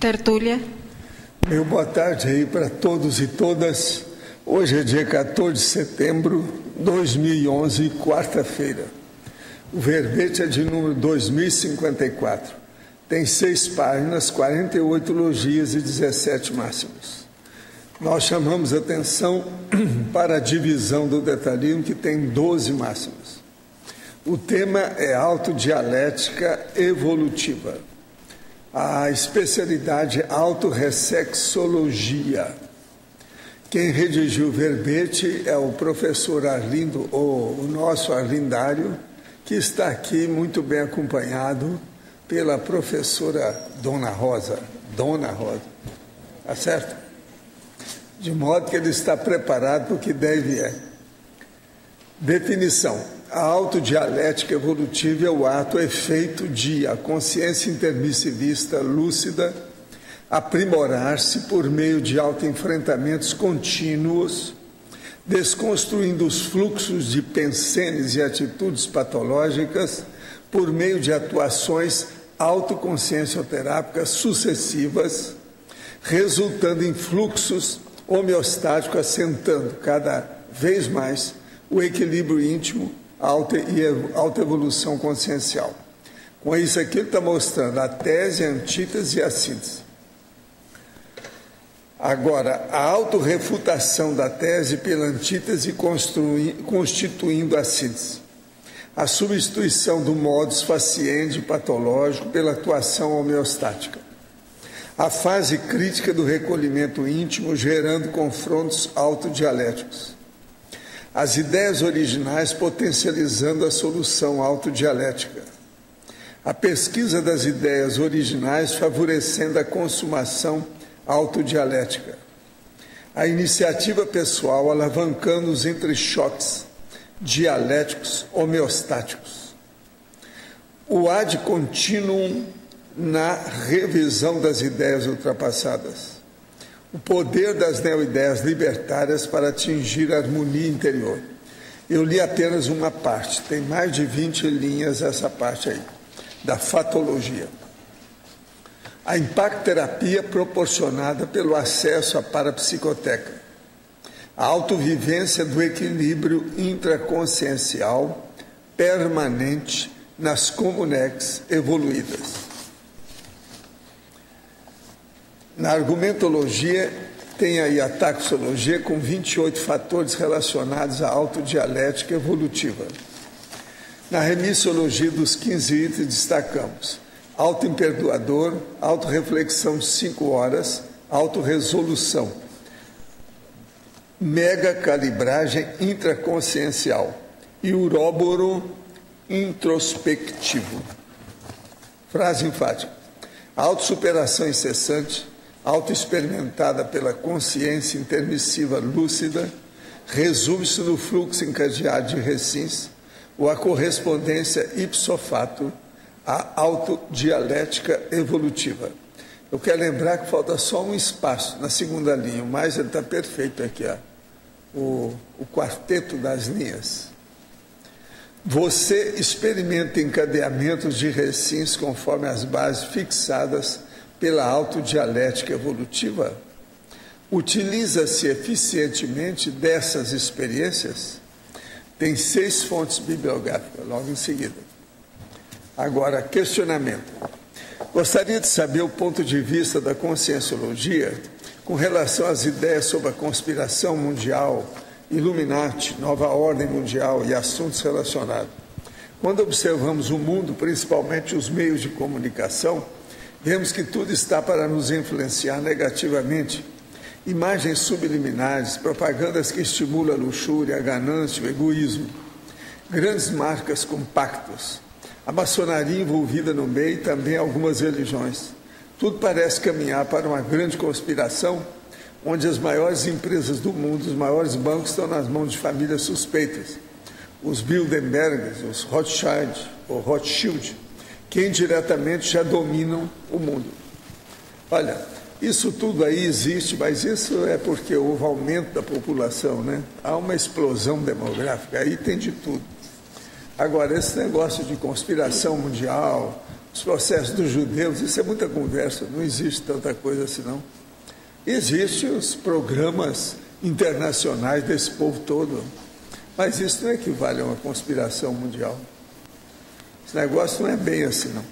tertúlia. Meu boa tarde aí para todos e todas. Hoje é dia 14 de setembro de 2011, quarta-feira. O verbete é de número 2054. Tem 6 páginas, 48 logias e 17 máximos. Nós chamamos atenção para a divisão do detalhismo, que tem 12 máximos. O tema é autodialética evolutiva. A especialidade é autorreflexologia. Quem redigiu o verbete é o professor Arlindo, o nosso Arlindário, que está aqui muito bem acompanhado pela professora Dona Rosa. Tá certo? De modo que ele está preparado para o que deve é. Definição. A autodialética evolutiva é o ato, efeito de a consciência intermissivista lúcida aprimorar-se por meio de autoenfrentamentos contínuos, desconstruindo os fluxos de pensenes e atitudes patológicas por meio de atuações autoconsciencioterápicas sucessivas, resultando em fluxos homeostáticos, assentando cada vez mais o equilíbrio íntimo e a autoevolução consciencial. Com isso aqui ele está mostrando a tese, a antítese e a síntese. Agora, a autorrefutação da tese pela antítese constituindo a síntese. A substituição do modus faciendi patológico pela atuação homeostática. A fase crítica do recolhimento íntimo gerando confrontos autodialéticos. As ideias originais potencializando a solução autodialética. A pesquisa das ideias originais favorecendo a consumação autodialética. A iniciativa pessoal alavancando os entrechoques dialéticos homeostáticos. O ad continuum na revisão das ideias ultrapassadas. O poder das neoideias libertárias para atingir a harmonia interior. Eu li apenas uma parte, tem mais de 20 linhas essa parte aí, da fatologia. A impacterapia proporcionada pelo acesso à parapsicoteca. A autovivência do equilíbrio intraconsciencial permanente nas comunex evoluídas. Na argumentologia, tem aí a taxologia com 28 fatores relacionados à autodialética evolutiva. Na remissiologia dos 15 itens destacamos autoimperdoador, autorreflexão de 5 horas, autorresolução, megacalibragem intraconsciencial e uróboro introspectivo. Frase enfática. Autossuperação incessante, autoexperimentada pela consciência intermissiva lúcida, resume-se no fluxo encadeado de recins ou a correspondência ipso facto à autodialética evolutiva. Eu quero lembrar que falta só um espaço na segunda linha, mas ele está perfeito aqui, ó, o quarteto das linhas. Você experimenta encadeamentos de recins conforme as bases fixadas pela autodialética evolutiva? Utiliza-se eficientemente dessas experiências? Tem 6 fontes bibliográficas, logo em seguida. Agora, questionamento. Gostaria de saber o ponto de vista da conscienciologia com relação às ideias sobre a conspiração mundial, Illuminati, nova ordem mundial e assuntos relacionados. Quando observamos o mundo, principalmente os meios de comunicação, vemos que tudo está para nos influenciar negativamente. Imagens subliminares, propagandas que estimulam a luxúria, a ganância, o egoísmo. Grandes marcas com pactos. A maçonaria envolvida no meio e também algumas religiões. Tudo parece caminhar para uma grande conspiração, onde as maiores empresas do mundo, os maiores bancos estão nas mãos de famílias suspeitas. Os Bilderberg, os Rothschild, que indiretamente já dominam o mundo. Olha, isso tudo aí existe, mas isso é porque houve aumento da população, né? Há uma explosão demográfica, aí tem de tudo. Agora, esse negócio de conspiração mundial, os processos dos judeus, isso é muita conversa, não existe tanta coisa assim não. Existem os programas internacionais desse povo todo, mas isso não equivale a uma conspiração mundial. Esse negócio não é bem assim não.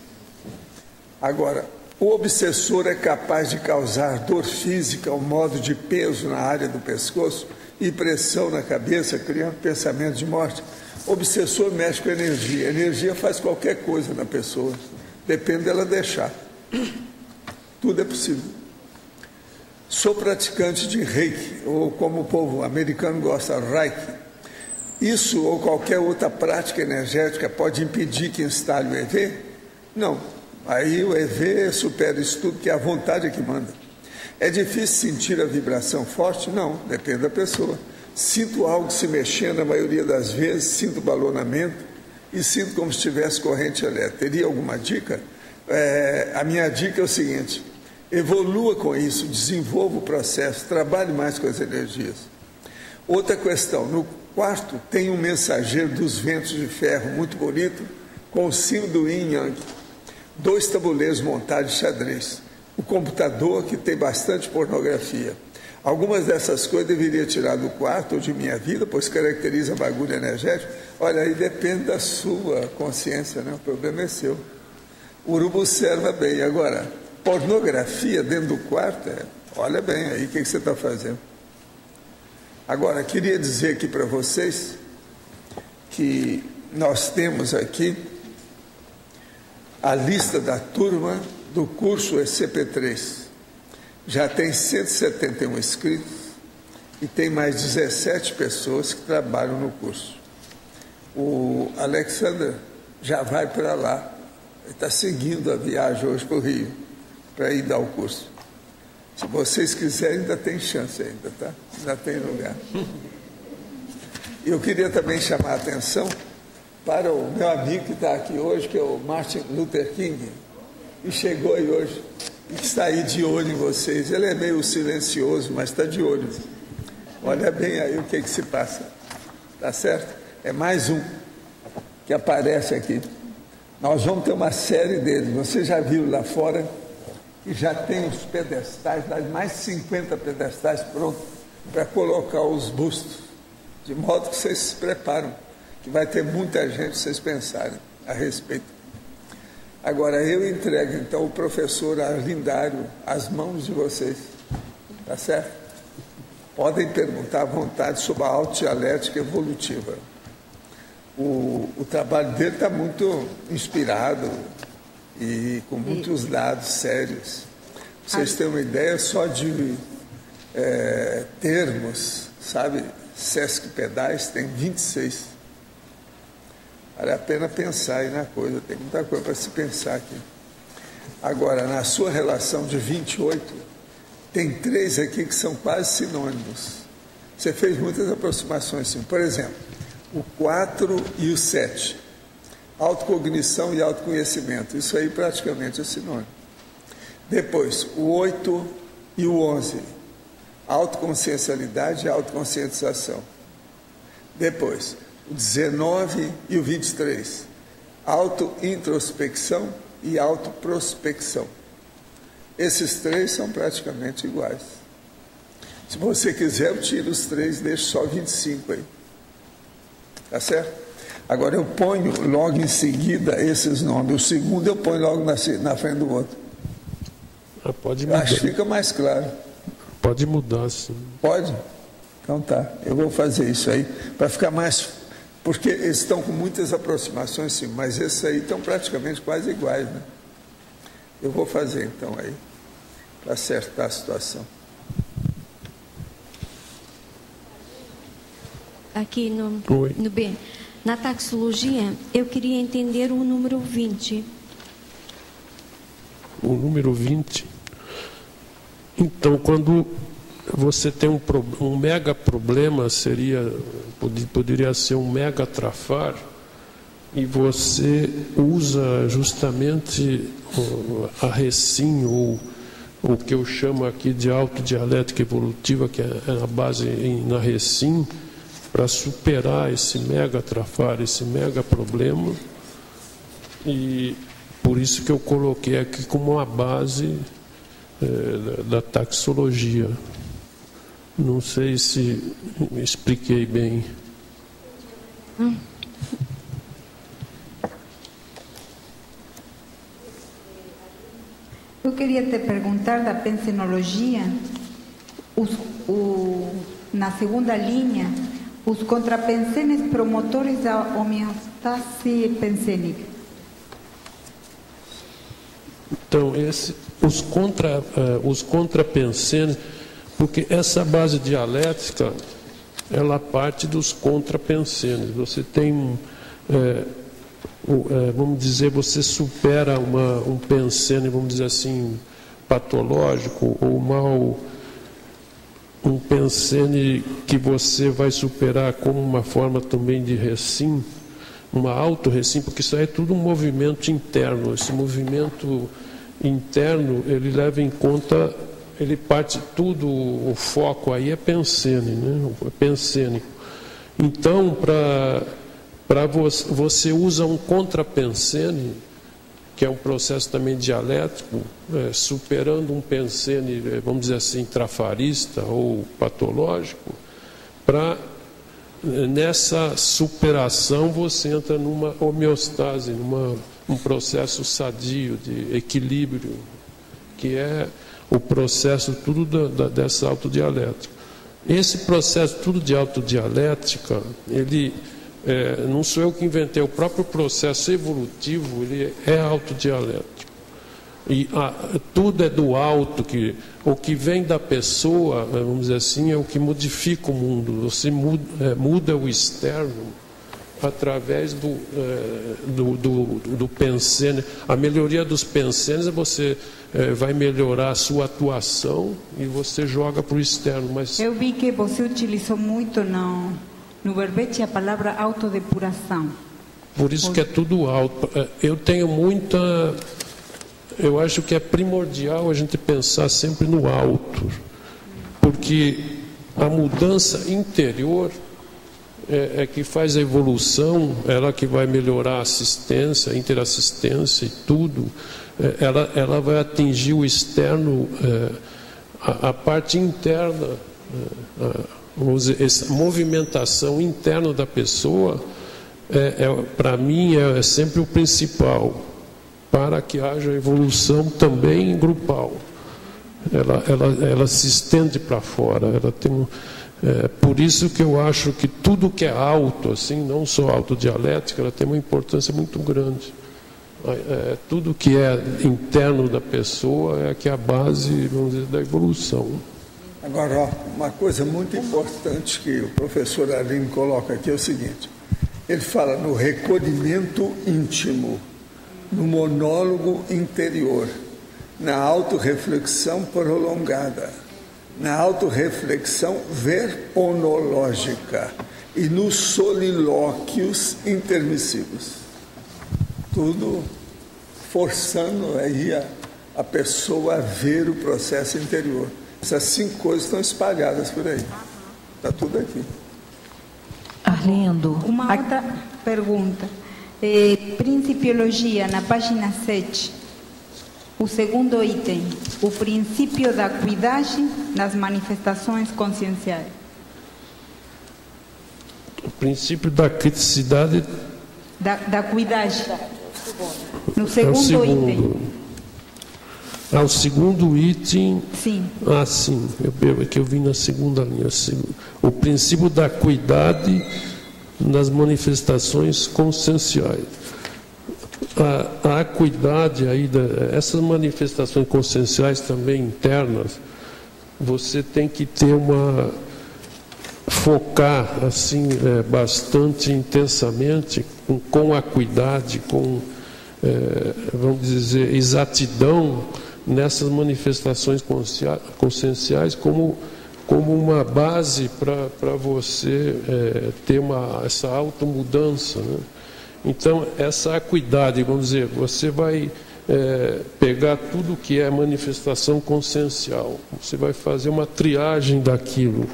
Agora, o obsessor é capaz de causar dor física ao modo de peso na área do pescoço e pressão na cabeça, criando pensamentos de morte. O obsessor mexe com energia. A energia faz qualquer coisa na pessoa. Depende dela deixar. Tudo é possível. Sou praticante de Reiki, ou como o povo americano gosta, Reiki. Isso ou qualquer outra prática energética pode impedir que instale o EV? Não. Aí o EV supera isso tudo, que a vontade é que manda. É difícil sentir a vibração forte? Não, depende da pessoa. Sinto algo se mexendo, a maioria das vezes, sinto balonamento e sinto como se tivesse corrente elétrica. Teria alguma dica? A minha dica é o seguinte: evolua com isso, desenvolva o processo, trabalhe mais com as energias. Outra questão, no quarto tem um mensageiro dos ventos de ferro muito bonito, com o símbolo do Yin Yang, 2 tabuleiros montados de xadrez, o computador que tem bastante pornografia. Algumas dessas coisas deveria tirar do quarto ou de minha vida, pois caracteriza bagulho energético. Olha, aí depende da sua consciência, né? O problema é seu. O urubu observa bem. Agora, pornografia dentro do quarto, olha bem aí o que você está fazendo. Agora, queria dizer aqui para vocês que nós temos aqui a lista da turma do curso ECP3. Já tem 171 inscritos e tem mais 17 pessoas que trabalham no curso. O Alexander já vai para lá, ele está seguindo a viagem hoje para o Rio, para ir dar o curso. Se vocês quiserem, ainda tem chance ainda, tá? Ainda tem lugar. Eu queria também chamar a atenção para o meu amigo que está aqui hoje, que é o Martin Luther King, e chegou aí hoje, e que está aí de olho em vocês. Ele é meio silencioso, mas está de olho. Olha bem aí o que se passa. Tá certo? É mais um que aparece aqui. Nós vamos ter uma série deles. Você já viu lá fora e já tem os pedestais, mais de 50 pedestais prontos para colocar os bustos, de modo que vocês se preparam, que vai ter muita gente, vocês pensarem a respeito. Agora, eu entrego, então, o professor Arlindário às mãos de vocês, tá certo? Podem perguntar à vontade sobre a autodialética evolutiva. O trabalho dele está muito inspirado e com muitos dados sérios. Vocês têm uma ideia só de termos, sabe? Sesc pedais tem 26. Vale a pena pensar aí na coisa, tem muita coisa para se pensar aqui. Agora, na sua relação de 28, tem 3 aqui que são quase sinônimos. Você fez muitas aproximações, sim. Por exemplo, o 4 e o 7. Autocognição e autoconhecimento. Isso aí praticamente é sinônimo. Depois, o 8 e o 11. Autoconsciencialidade e autoconscientização. Depois, o 19 e o 23. Auto-introspecção e autoprospecção. Esses 3 são praticamente iguais. Se você quiser, eu tiro os 3 e deixo só 25 aí. Tá certo? Agora eu ponho logo em seguida esses nomes. O segundo eu ponho logo na frente do outro. Pode mudar. Acho que fica mais claro. Pode mudar, sim. Pode? Então tá. Eu vou fazer isso aí para ficar mais... Porque eles estão com muitas aproximações, sim, mas esses aí estão praticamente quase iguais, né? Eu vou fazer então aí, para acertar a situação. Aqui no B, na taxologia, eu queria entender o número 20. O número 20? Então, quando você tem um mega problema, poderia ser um mega trafar, e você usa justamente a Recim, ou o que eu chamo aqui de autodialética evolutiva, que é a base na Recim, para superar esse mega trafar, esse mega problema, e Por isso que eu coloquei aqui como uma base da taxologia. Não sei se expliquei bem. Eu queria te perguntar da pensenologia, na segunda linha, os contrapensenes promotores da homeostase pensênica. Então, os contrapensenes, porque essa base dialética, ela parte dos contrapensenes. Você tem, vamos dizer, você supera um pensene, vamos dizer assim, patológico ou mal, um pensene que você vai superar como uma forma também de recim, uma auto-recim, porque isso aí é tudo um movimento interno. Esse movimento interno, ele leva em conta, ele parte tudo, o foco aí é pensene, né? É pensênico. Então, você usa um contrapensene, que é um processo também dialético, superando um pensene, vamos dizer assim, trafarista ou patológico, para nessa superação você entra numa homeostase, um processo sadio de equilíbrio, que é o processo tudo dessa autodialética. Esse processo tudo de autodialética, ele não sou eu que inventei, o próprio processo evolutivo, ele é autodialético. E tudo é do alto, o que vem da pessoa, vamos dizer assim, é o que modifica o mundo. Você muda o externo através do pensene. A melhoria dos pensenes você vai melhorar a sua atuação e você joga para o externo. Mas eu vi que você utilizou muito no verbete a palavra autodepuração. Por isso que é tudo alto. Eu tenho muita... Eu acho que é primordial a gente pensar sempre no alto, porque a mudança interior é que faz a evolução, ela que vai melhorar a assistência, a interassistência e tudo. Ela vai atingir o externo, a parte interna, vamos dizer, essa movimentação interna da pessoa, para mim, é sempre o principal, para que haja evolução também grupal. Ela se estende para fora, ela tem por isso que eu acho que tudo que é alto, assim, não só autodialética, ela tem uma importância muito grande. Tudo que é interno da pessoa é que é a base, vamos dizer, da evolução. Agora, uma coisa muito importante que o professor Aline coloca aqui é o seguinte: ele fala no recolhimento íntimo, no monólogo interior, na autorreflexão prolongada, na autorreflexão verponológica e nos solilóquios intermissivos. Tudo forçando aí a pessoa a ver o processo interior. Essas 5 coisas estão espalhadas por aí. Está tudo aqui. Arlindo, uma outra pergunta. Principiologia, na página 7, o segundo item, o princípio da cuidagem nas manifestações conscienciais. O princípio da criticidade... Da cuidagem. No segundo item. O segundo item... Sim. Sim. Eu vi na segunda linha. O princípio da cuidade nas manifestações conscienciais. A acuidade aí, essas manifestações conscienciais também internas, você tem que ter focar assim, bastante intensamente, com acuidade, com, vamos dizer, exatidão nessas manifestações conscienciais como uma base para você ter essa automudança, né? Então, essa acuidade, vamos dizer, você vai pegar tudo que é manifestação consciencial, você vai fazer uma triagem daquilo,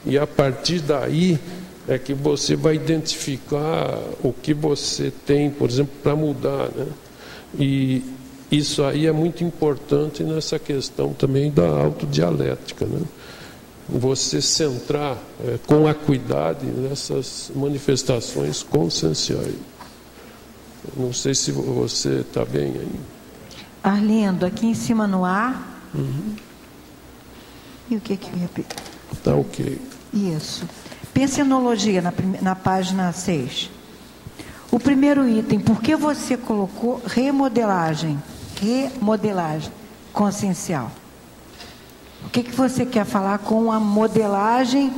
e a partir daí é que você vai identificar o que você tem, por exemplo, para mudar, né? E isso aí é muito importante nessa questão também da autodialética, né? Você centrar com acuidade nessas manifestações conscienciais. Não sei se você está bem aí. Arlindo, aqui em cima no ar. E o que eu ia pedir? Está ok. Isso. Pensenologia, na página 6. O primeiro item, por que você colocou remodelagem? Remodelagem consciencial. O que você quer falar com a modelagem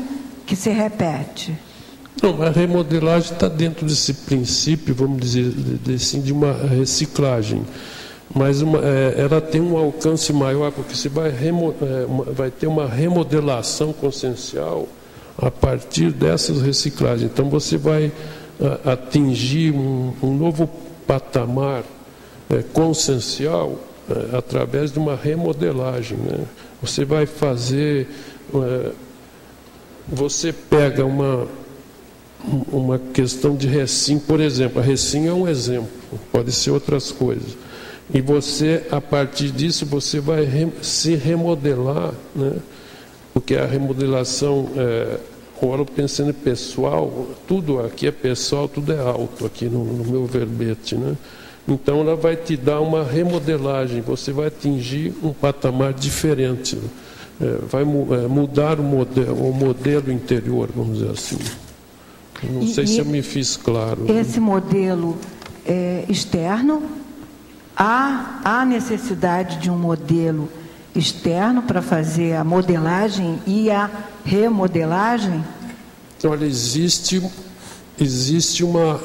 que se repete? Não, a remodelagem está dentro desse princípio, vamos dizer assim, de uma reciclagem. Mas ela tem um alcance maior, porque você vai ter uma remodelação consciencial a partir dessas reciclagens. Então você vai atingir um novo patamar consciencial através de uma remodelagem, né? Você vai fazer, você pega uma questão de recim, por exemplo, a recim é um exemplo, pode ser outras coisas. E você, a partir disso, você vai se remodelar, né? Porque a remodelação, agora pensando em pessoal, tudo aqui é pessoal, tudo é alto aqui no meu verbete, né? Então ela vai te dar uma remodelagem, você vai atingir um patamar diferente, vai mudar o modelo interior, vamos dizer assim. Não sei se eu me fiz claro. Esse modelo externo, há necessidade de um modelo externo para fazer a modelagem e a remodelagem? Olha, existe uma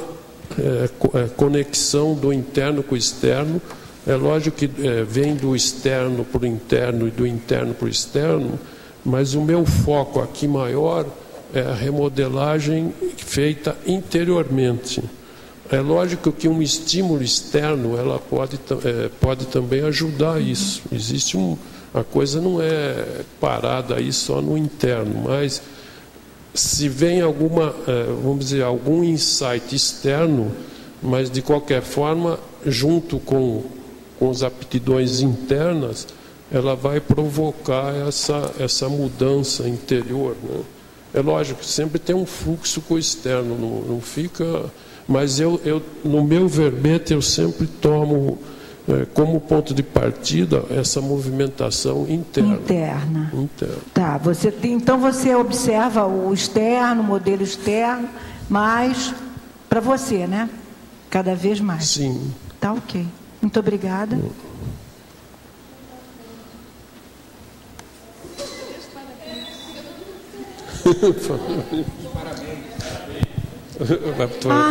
conexão do interno com o externo. É lógico que vem do externo para o interno e do interno para o externo, mas o meu foco aqui maior é a remodelagem feita interiormente. É lógico que um estímulo externo ela pode também ajudar isso. A coisa não é parada aí só no interno, mas se vem vamos dizer, algum insight externo, mas de qualquer forma, junto com as aptidões internas, ela vai provocar essa mudança interior, né? É lógico, sempre tem um fluxo com o externo, não fica... Mas no meu verbete, eu sempre tomo como ponto de partida essa movimentação interna. Tá, então você observa o externo, o modelo externo, mas para você, né? Cada vez mais. Sim. Tá ok. Muito obrigada.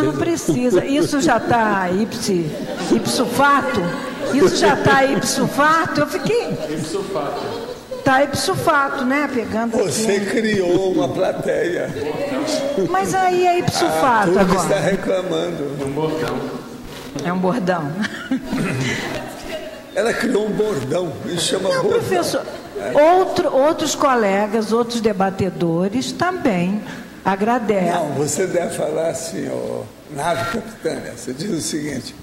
Não precisa. Isso já está ipso fato? Isso já está ipso fato? Eu fiquei... Ipso fato. Está ipso fato, né? Pegando Você aqui. criou uma plateia. Mas aí é ipso fato agora. agora. Está reclamando. Um bordão. É um bordão. Ela criou um bordão. Isso chama bordão. Professor, outros colegas, outros debatedores também agradecem. Não, você deve falar assim, nave capitânia. Você diz o seguinte: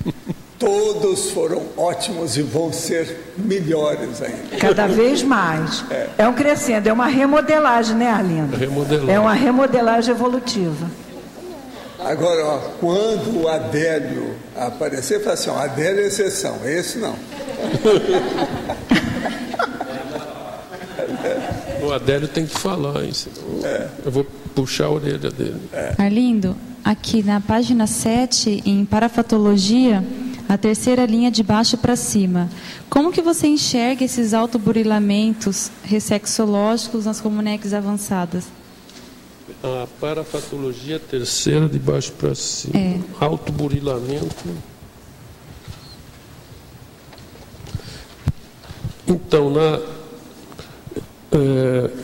todos foram ótimos e vão ser melhores ainda. Cada vez mais. É um crescendo, é uma remodelagem, né, Arlindo? É uma remodelagem evolutiva. Agora, quando o Adélio aparecer, fala assim: Adélio é exceção, esse não. O Adélio tem que falar isso. Eu vou puxar a orelha dele. Arlindo, aqui na página 7, em parafatologia, a terceira linha de baixo para cima. Como que você enxerga esses autoburilamentos ressexológicos nas comunex avançadas? A parafatologia terceira de baixo para cima. Autoburilamento. Então,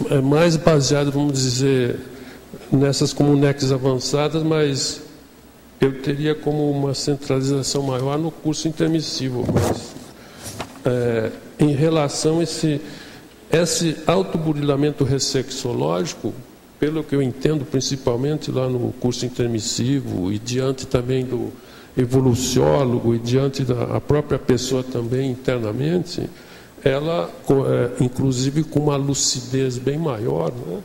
é mais baseado, vamos dizer, nessas comunex avançadas, mas eu teria como uma centralização maior no curso intermissivo. Mas, em relação a esse autoburilamento ressexológico, pelo que eu entendo, principalmente lá no curso intermissivo e diante também evoluciólogo e diante da própria pessoa também internamente, ela, inclusive com uma lucidez bem maior, né,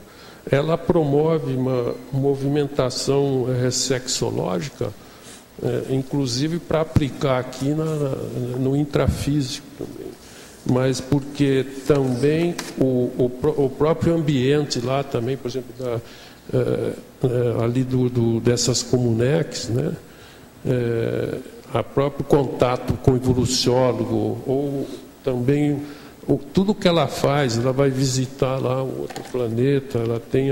ela promove uma movimentação ressexológica, inclusive para aplicar aqui no intrafísico também. Mas porque também o próprio ambiente lá também, por exemplo, ali dessas comunex, né, a próprio contato com o evoluciólogo, ou também tudo que ela faz, ela vai visitar lá um outro planeta, ela tem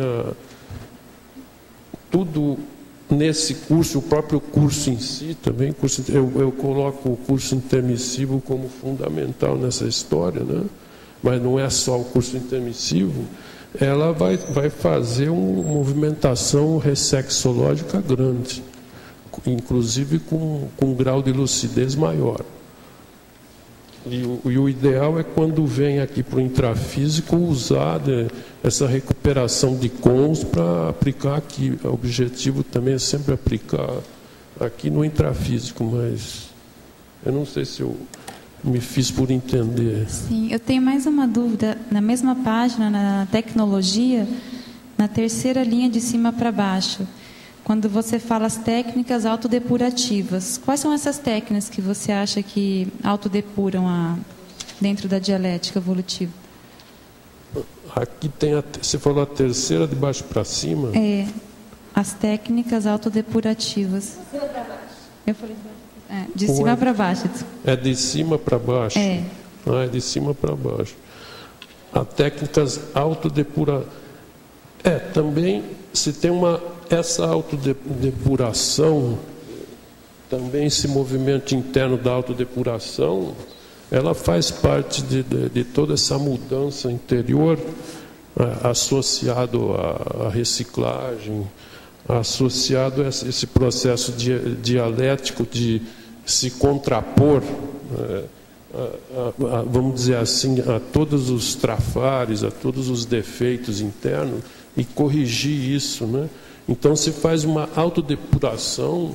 tudo nesse curso, o próprio curso em si também, eu coloco o curso intermissivo como fundamental nessa história, né? Mas não é só o curso intermissivo, ela vai fazer uma movimentação ressexológica grande, inclusive com um grau de lucidez maior. E o ideal é quando vem aqui para o intrafísico usar essa recuperação de cons para aplicar aqui. O objetivo também é sempre aplicar aqui no intrafísico, mas eu não sei se eu me fiz por entender. Sim, eu tenho mais uma dúvida. Na mesma página, na tecnologia, na terceira linha de cima para baixo, quando você fala as técnicas autodepurativas, quais são essas técnicas que você acha que autodepuram dentro da dialética evolutiva? Aqui tem, você falou a terceira de baixo para cima? As técnicas autodepurativas. De cima para baixo. Eu falei de cima para baixo. É de cima para baixo? É de cima para baixo. As técnicas autodepurativas. Também se tem essa autodepuração, também esse movimento interno da autodepuração, ela faz parte de toda essa mudança interior, associado à reciclagem, associado a esse processo dialético de se contrapor, vamos dizer assim, a todos os trafares, a todos os defeitos internos, e corrigir isso, né? Então se faz uma autodepuração,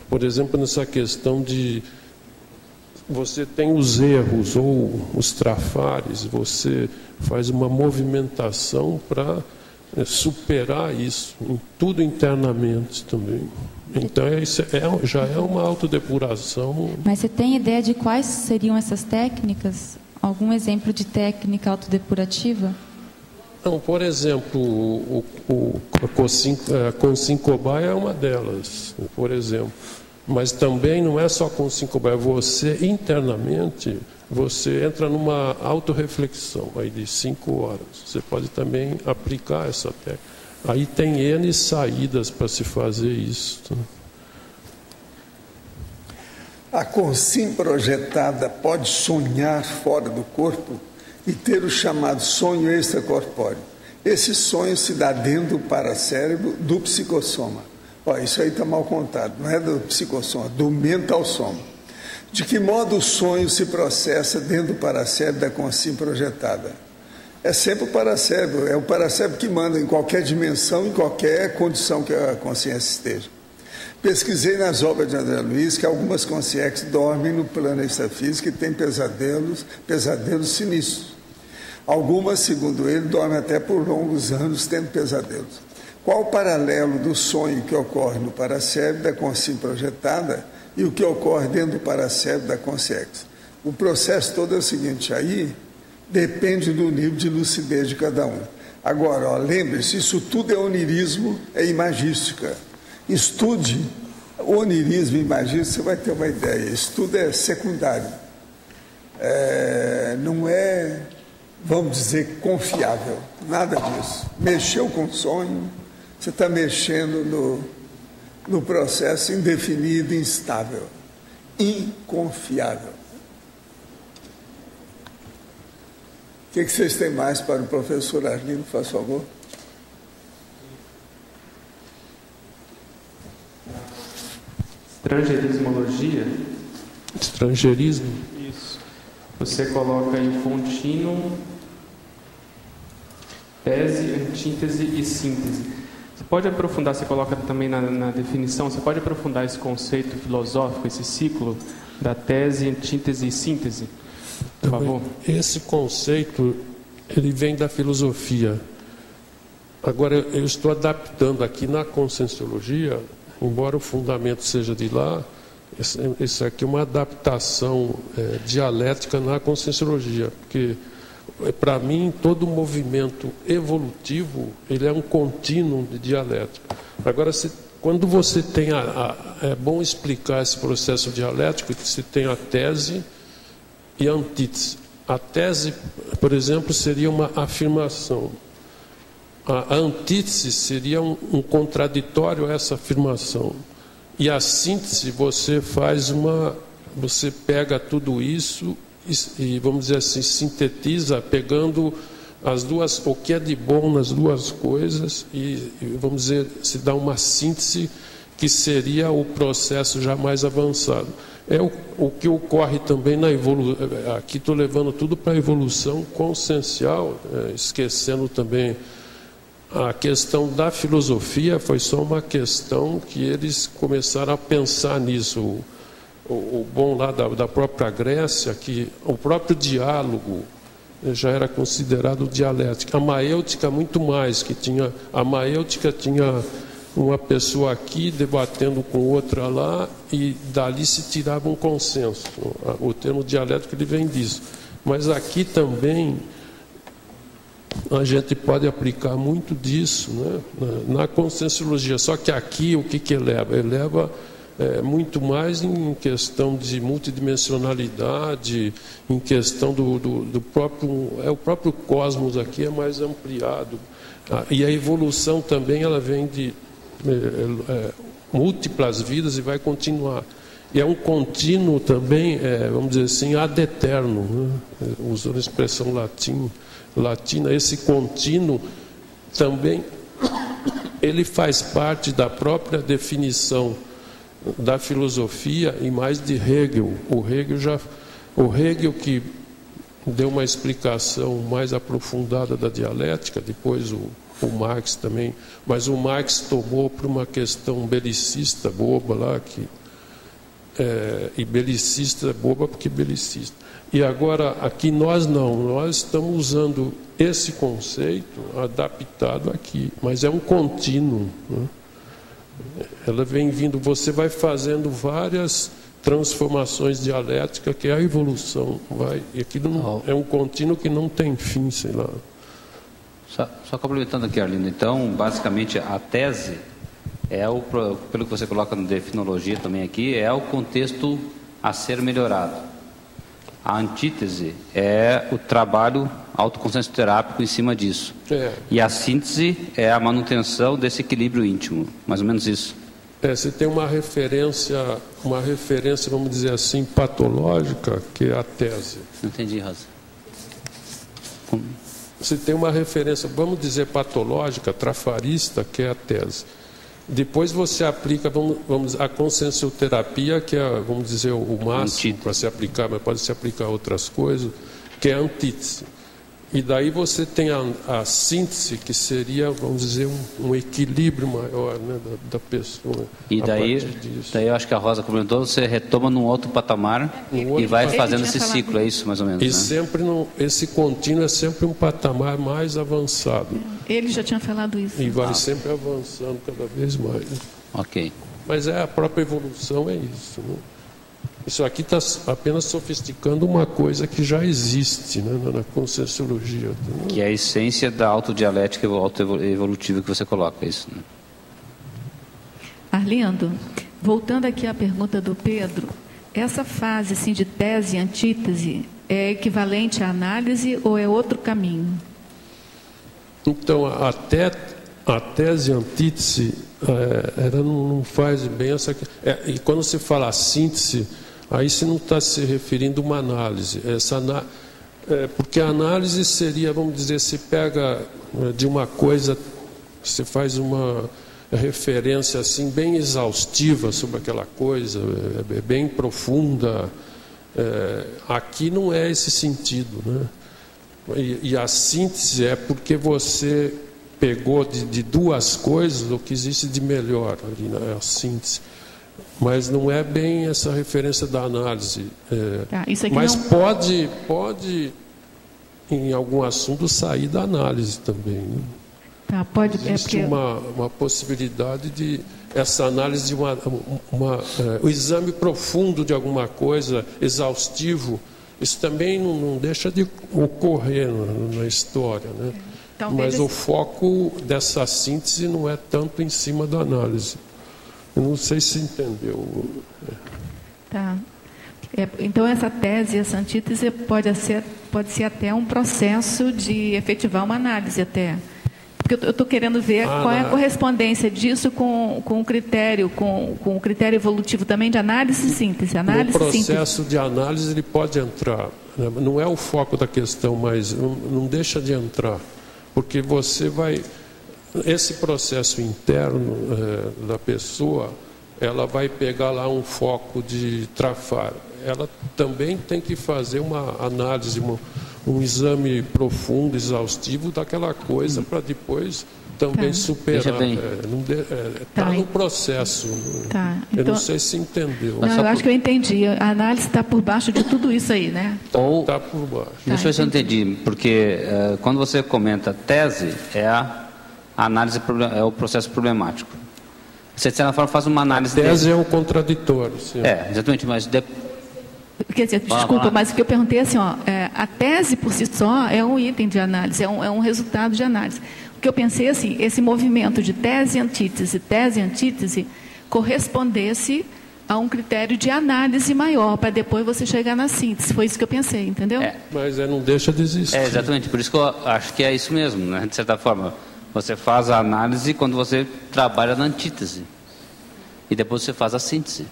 por exemplo, nessa questão de você tem os erros ou os trafares, você faz uma movimentação para superar isso, em tudo internamente também. Então isso já é uma autodepuração. Mas você tem ideia de quais seriam essas técnicas? Algum exemplo de técnica autodepurativa? Não, por exemplo, a Consincobai é uma delas, por exemplo. Mas também não é só Consincobai, você internamente, você entra numa autorreflexão aí de 5 horas. Você pode também aplicar essa técnica. Aí tem N saídas para se fazer isso. A Consim projetada pode sonhar fora do corpo e ter o chamado sonho extracorpóreo. Esse sonho se dá dentro do paracérebro do psicossoma. Isso aí está mal contado, não é do psicossoma, do mental soma. De que modo o sonho se processa dentro do paracérebro da Consim projetada? É sempre o paracérebro que manda em qualquer dimensão, em qualquer condição que a consciência esteja. Pesquisei nas obras de André Luiz que algumas consciências dormem no plano extrafísico e têm pesadelos sinistros. Algumas, segundo ele, dormem até por longos anos tendo pesadelos. Qual o paralelo do sonho que ocorre no paracérebro da Consim projetada e o que ocorre dentro do paracérebro da consciência? O processo todo é o seguinte, aí depende do nível de lucidez de cada um. Agora, lembre-se, isso tudo é onirismo, é imagística. Estude onirismo e imagística, você vai ter uma ideia. Isso tudo é secundário. Não é, vamos dizer, confiável. Nada disso. Mexeu com o sonho, você está mexendo no processo indefinido, instável, inconfiável. O que vocês têm mais para o professor Arlindo, faz favor? Estrangeirismologia. Estrangeirismo? Isso. Você coloca em contínuo, tese, antítese e síntese. Você pode aprofundar, você coloca também na definição, você pode aprofundar esse conceito filosófico, esse ciclo da tese, antítese e síntese, por favor? Esse conceito, ele vem da filosofia. Agora, eu estou adaptando aqui na conscienciologia, embora o fundamento seja de lá, isso aqui é uma adaptação dialética na conscienciologia, porque, para mim, todo movimento evolutivo, ele é um contínuo de dialética. Agora, quando você tem é bom explicar esse processo dialético, que você tem a tese e a antítese. A tese, por exemplo, seria uma afirmação. A antítese seria um contraditório a essa afirmação. E a síntese, você pega tudo isso e, vamos dizer assim, sintetiza, pegando o que é de bom nas duas coisas e, vamos dizer, se dá uma síntese que seria o processo já mais avançado. É o que ocorre também na evolução. Aqui estou levando tudo para a evolução consciencial, esquecendo também a questão da filosofia. Foi só uma questão que eles começaram a pensar nisso. O bom lá da própria Grécia, que o próprio diálogo já era considerado dialética. A maêutica muito mais, a maêutica tinha uma pessoa aqui debatendo com outra lá e dali se tirava um consenso. O termo dialético ele vem disso. Mas aqui também a gente pode aplicar muito disso, né, na conscienciologia. Só que aqui o que eleva? Eleva muito mais em questão de multidimensionalidade, em questão do próprio... o próprio cosmos aqui é mais ampliado. E a evolução também ela vem de múltiplas vidas e vai continuar. E é um contínuo também, vamos dizer assim, ad eterno, né? Usando a expressão latina, esse contínuo também ele faz parte da própria definição da filosofia e mais de Hegel. O Hegel que deu uma explicação mais aprofundada da dialética, depois o Marx também, mas o Marx tomou por uma questão belicista, boba lá, e belicista é boba porque belicista. E agora, aqui nós estamos usando esse conceito adaptado aqui, mas é um contínuo, né? Ela vem vindo, você vai fazendo várias transformações dialéticas, que é a evolução, e aquilo é um contínuo que não tem fim, sei lá. Só complementando aqui, Arlindo, então, basicamente, a tese pelo que você coloca na definologia também aqui, é o contexto a ser melhorado. A antítese é o trabalho autoconsciência terápico em cima disso. E a síntese é a manutenção desse equilíbrio íntimo, mais ou menos isso. Você tem uma referência, vamos dizer assim, patológica, que é a tese. Não entendi, Rosa. Você tem uma referência, vamos dizer, patológica, trafarista, que é a tese. Depois você aplica, a consciencioterapia, que é, vamos dizer, o máximo para se aplicar, mas pode se aplicar a outras coisas, que é a antítese. E daí você tem a síntese, que seria, vamos dizer, um equilíbrio maior, né, da pessoa. E daí eu acho que a Rosa comentou, você retoma num outro patamar e vai fazendo esse ciclo, é isso mais ou menos? E né? sempre esse contínuo é sempre um patamar mais avançado. Ele já tinha falado isso. E vai sempre avançando cada vez mais. Ok. Mas a própria evolução é isso, né? Isso aqui está apenas sofisticando uma coisa que já existe, né, na conscienciologia. Que é a essência da autodialética autoevolutiva que você coloca, é isso, né? Arlindo, voltando aqui à pergunta do Pedro, essa fase assim, de tese e antítese é equivalente à análise ou é outro caminho? Então, a tese e a antítese, ela não faz bem essa... e quando você fala síntese, aí você não está se referindo a uma análise. Porque a análise seria, vamos dizer, você pega de uma coisa, você faz uma referência assim bem exaustiva sobre aquela coisa, bem profunda. Aqui não é esse sentido, né? E a síntese é porque você pegou de duas coisas o que existe de melhor ali na síntese. Mas não é bem essa referência da análise. Isso aqui mas não... pode, em algum assunto, sair da análise também. Né? Pode, existe uma possibilidade de essa análise de o exame profundo de alguma coisa, exaustivo, isso também não deixa de ocorrer na história. Né? Mas o foco dessa síntese não é tanto em cima da análise. Eu não sei se entendeu. Tá. Então, essa tese, essa antítese pode ser até um processo de efetivar uma análise até. Porque eu estou querendo ver qual é a correspondência disso com o critério, com o critério evolutivo também de análise e síntese. No processo de análise ele pode entrar. Né? Não é o foco da questão, mas não deixa de entrar. Porque você vai... Esse processo interno da pessoa, ela vai pegar lá um foco de trafar. Ela também tem que fazer uma análise, um exame profundo, exaustivo daquela coisa para depois também superar. Está no processo. Então, eu não sei se entendeu. Não, eu acho que eu entendi. A análise está por baixo de tudo isso aí, né? Está por baixo. Deixa eu ver se eu entendi. Porque quando você comenta tese, a análise é o processo problemático. Você, de certa forma, faz uma análise... A tese é o contraditório. Sim. Exatamente, mas... Quer dizer, desculpa, mas o que eu perguntei é assim, a tese por si só é um item de análise, é um resultado de análise. O que eu pensei assim, esse movimento de tese e antítese, correspondesse a um critério de análise maior, para depois você chegar na síntese. Foi isso que eu pensei, entendeu? Mas não deixa de existir. Exatamente, por isso que eu acho que é isso mesmo, né? De certa forma. Você faz a análise quando você trabalha na antítese. E depois você faz a síntese.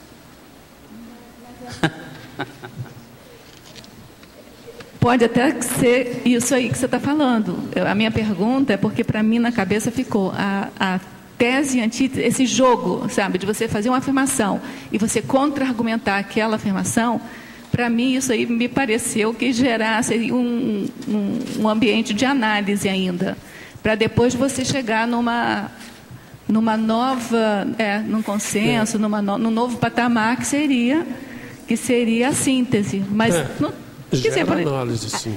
Pode até ser isso aí que você está falando. A minha pergunta é porque para mim na cabeça ficou a tese e antítese, esse jogo, sabe, de você fazer uma afirmação e você contra-argumentar aquela afirmação. Para mim isso aí me pareceu que gerasse um ambiente de análise ainda. Para depois você chegar numa nova, num consenso, num novo patamar que seria a síntese. Mas gera análise, sim.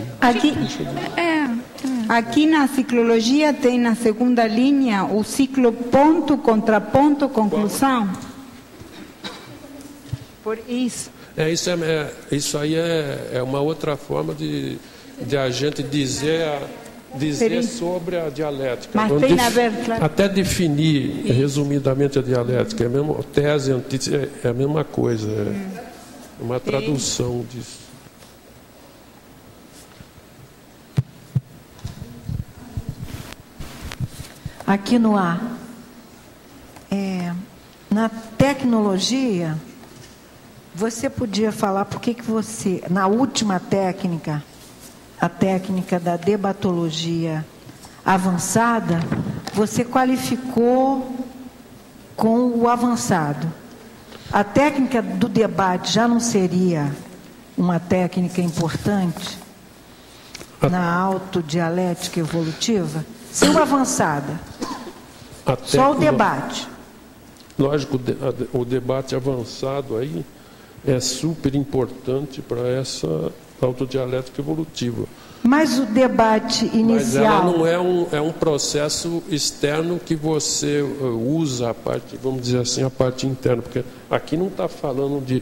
Aqui na ciclologia tem na segunda linha o ciclo ponto, contraponto, conclusão. Por isso. Isso aí é uma outra forma de a gente dizer sobre a dialética. Mas tem a ver, claro. Até definir resumidamente a dialética, é a mesma tese, antítese, é a mesma coisa, é uma tradução disso. Aqui no A, na tecnologia, você podia falar por que você, na última técnica, a técnica da debatologia avançada, você qualificou com o avançado. A técnica do debate já não seria uma técnica importante na autodialética evolutiva? Se o avançada, só o debate. Lógico, o debate avançado aí é super importante para essa autodialética evolutiva. Mas o debate inicial... Mas ela não é um processo externo que você usa a parte, vamos dizer assim, a parte interna, porque aqui não está falando de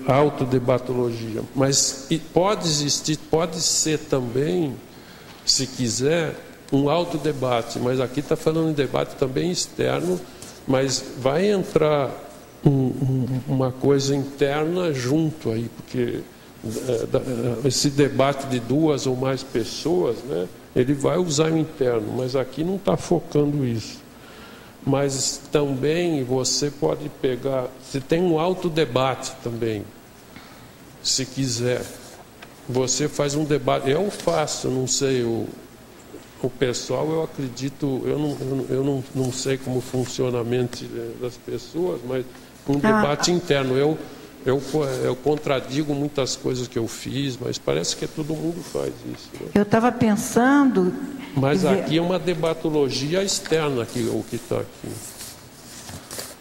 a autodebatologia, mas pode existir, pode ser também, se quiser, um autodebate, mas aqui está falando de debate também externo, mas vai entrar uma coisa interna junto aí, porque esse debate de duas ou mais pessoas, né, ele vai usar o interno, mas aqui não está focando isso. Mas também você pode pegar, se tem um autodebate também, se quiser, você faz um debate, eu faço, não sei, o pessoal, eu acredito, eu não sei como funciona a mente das pessoas, mas um debate interno, Eu contradigo muitas coisas que eu fiz, mas parece que todo mundo faz isso. Né? Eu estava pensando... Mas aqui é uma debatologia externa, o que está aqui.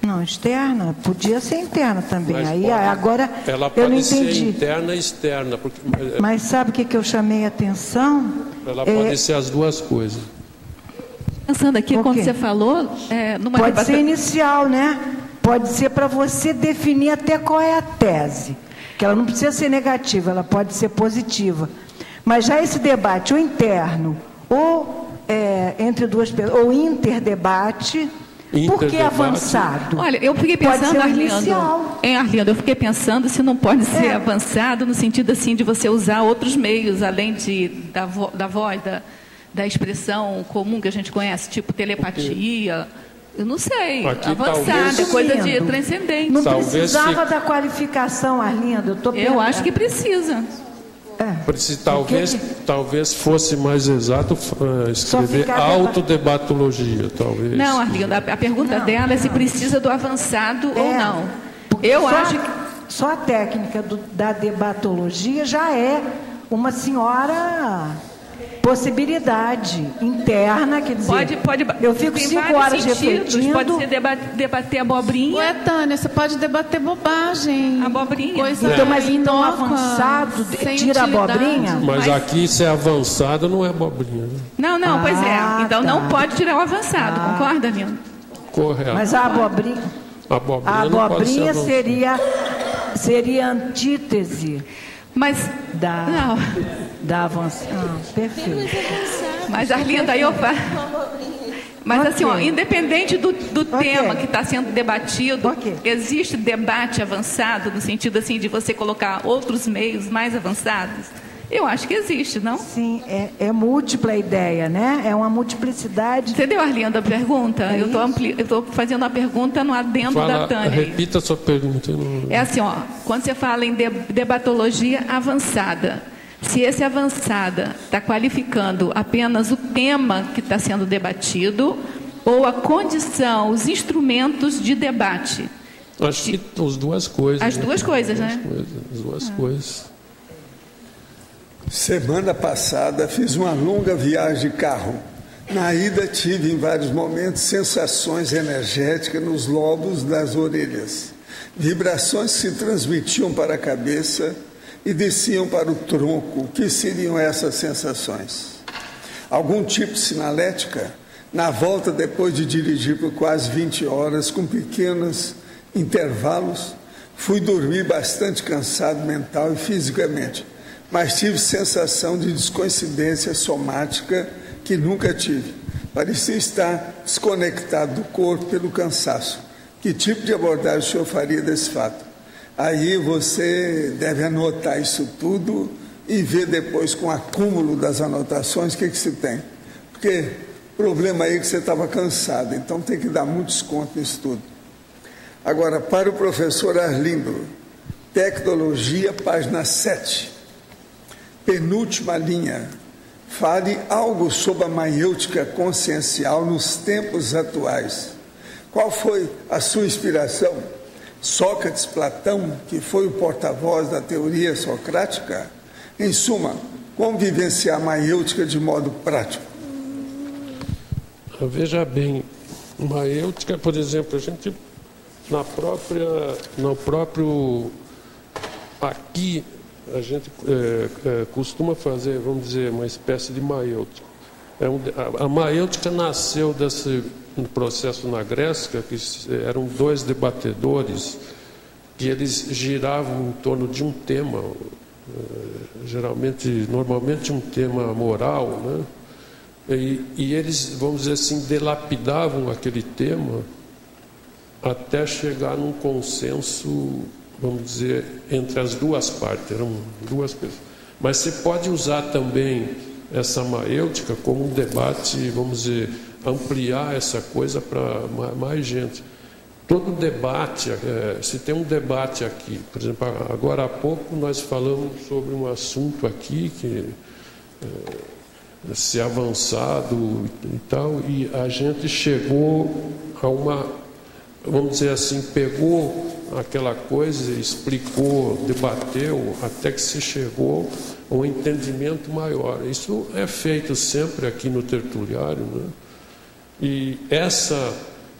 Não, externa. Podia ser interna também. Mas aí pode, agora ela eu não pode ser entendi. interna e externa. Porque, mas sabe o que eu chamei a atenção? Ela pode ser as duas coisas. Pensando aqui, quando você falou... pode ser inicial, né? Pode ser para você definir até qual é a tese. Que ela não precisa ser negativa, ela pode ser positiva. Mas já esse debate, ou interno, ou entre duas pessoas, ou interdebate... Por que avançado? Olha, eu fiquei pensando, Arlindo, eu fiquei pensando se não pode ser avançado no sentido assim de você usar outros meios, além da voz, da expressão comum que a gente conhece, tipo telepatia. Eu não sei. Aqui, avançado, é coisa de transcendente. Não precisava da qualificação, Arlindo. Eu acho que precisa. Talvez fosse mais exato escrever autodebatologia, talvez. Não, Arlindo, a pergunta dela é se precisa do avançado ou não. Eu acho que... Só a técnica da debatologia já é uma senhora possibilidade interna, quer dizer... eu fico 5 horas refletindo... Pode ser debater abobrinha. Ué, Tânia, você pode debater bobagem. Abobrinha. Mas então avançado tira a abobrinha? Mas aqui, se é avançado, não é abobrinha. Né? Não, pois é. Então não pode tirar o avançado, concorda, Nino? Correto. Mas a abobrinha... A abobrinha seria antítese... Mas da avançada. Perfeito. Mas, Arlindo, aí eu falo. Mas assim, independente do tema que está sendo debatido, existe debate avançado no sentido assim de você colocar outros meios mais avançados? Eu acho que existe, não? Sim, é múltipla a ideia, né? É uma multiplicidade. Entendeu, Arlindo, a pergunta? Eu estou fazendo a pergunta no adendo da Tânia. Repita a sua pergunta. É assim, quando você fala em debatologia avançada, se esse avançada está qualificando apenas o tema que está sendo debatido ou a condição, os instrumentos de debate? Acho que as duas coisas. As duas coisas, né? As duas coisas. Semana passada fiz uma longa viagem de carro. Na ida tive em vários momentos sensações energéticas nos lobos das orelhas. Vibrações que se transmitiam para a cabeça e desciam para o tronco. O que seriam essas sensações? Algum tipo de sinalética? Na volta, depois de dirigir por quase 20 horas, com pequenos intervalos, fui dormir bastante cansado mental e fisicamente. Mas tive sensação de descoincidência somática que nunca tive. Parecia estar desconectado do corpo pelo cansaço. Que tipo de abordagem o senhor faria desse fato? Aí você deve anotar isso tudo e ver depois com o acúmulo das anotações o que se tem. Porque o problema aí é que você estava cansado, então tem que dar muito desconto nisso tudo. Agora, para o professor Arlindo, Tecnologia, página 7. Penúltima linha, fale algo sobre a maiêutica consciencial nos tempos atuais. Qual foi a sua inspiração? Sócrates, Platão, que foi o porta-voz da teoria socrática? Em suma, como vivenciar a maiêutica de modo prático? Veja bem, maiêutica, por exemplo, a gente no próprio aqui a gente costuma fazer, vamos dizer, uma espécie de maiêutica. A maiêutica nasceu desse processo na Grécia, que eram 2 debatedores, que eles giravam em torno de um tema, normalmente um tema moral, né? E eles, vamos dizer assim, dilapidavam aquele tema até chegar num consenso, vamos dizer, entre as duas partes, eram 2 pessoas. Mas você pode usar também essa maiêutica como um debate, vamos dizer, ampliar essa coisa para mais gente. Todo debate, se tem um debate aqui, por exemplo, agora há pouco nós falamos sobre um assunto aqui que se avançado e tal, e a gente chegou a uma, vamos dizer assim, pegou aquela coisa, explicou, debateu, até que se chegou a um entendimento maior. Isso é feito sempre aqui no tertuliário, né? E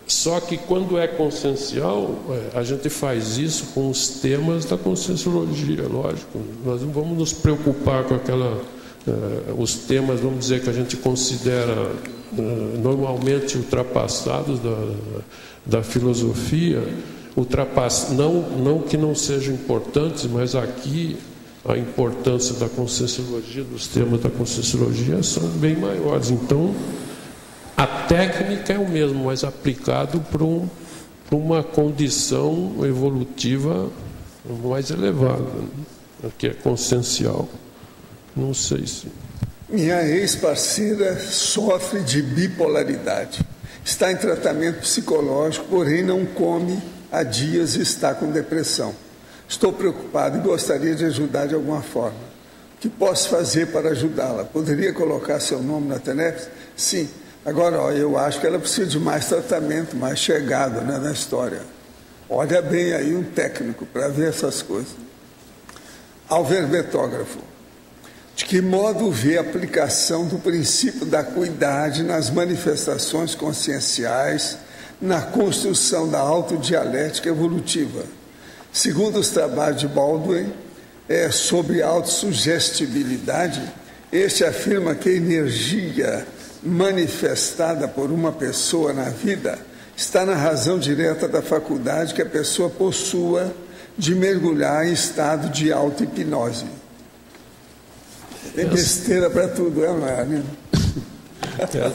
só que quando é consciencial, a gente faz isso com os temas da conscienciologia, lógico. Nós não vamos nos preocupar com os temas, vamos dizer, que a gente considera normalmente ultrapassados da filosofia, não que não sejam importantes, mas aqui a importância da conscienciologia, dos temas da conscienciologia são bem maiores. Então, a técnica é o mesmo, mas aplicado para uma condição evolutiva mais elevada, né? Que é consciencial. Não sei se... Minha ex-parceira sofre de bipolaridade. Está em tratamento psicológico, porém não come há dias e está com depressão. Estou preocupado e gostaria de ajudar de alguma forma. O que posso fazer para ajudá-la? Poderia colocar seu nome na TENEPS? Sim. Agora, eu acho que ela precisa de mais tratamento, mais chegado, né, na história. Olha bem aí um técnico para ver essas coisas. Ao verbetógrafo. De que modo vê a aplicação do princípio da acuidade nas manifestações conscienciais, na construção da autodialética evolutiva? Segundo os trabalhos de Baldwin, sobre autossugestibilidade, este afirma que a energia manifestada por uma pessoa na vida está na razão direta da faculdade que a pessoa possua de mergulhar em estado de auto-hipnose. Tem besteira para tudo, né?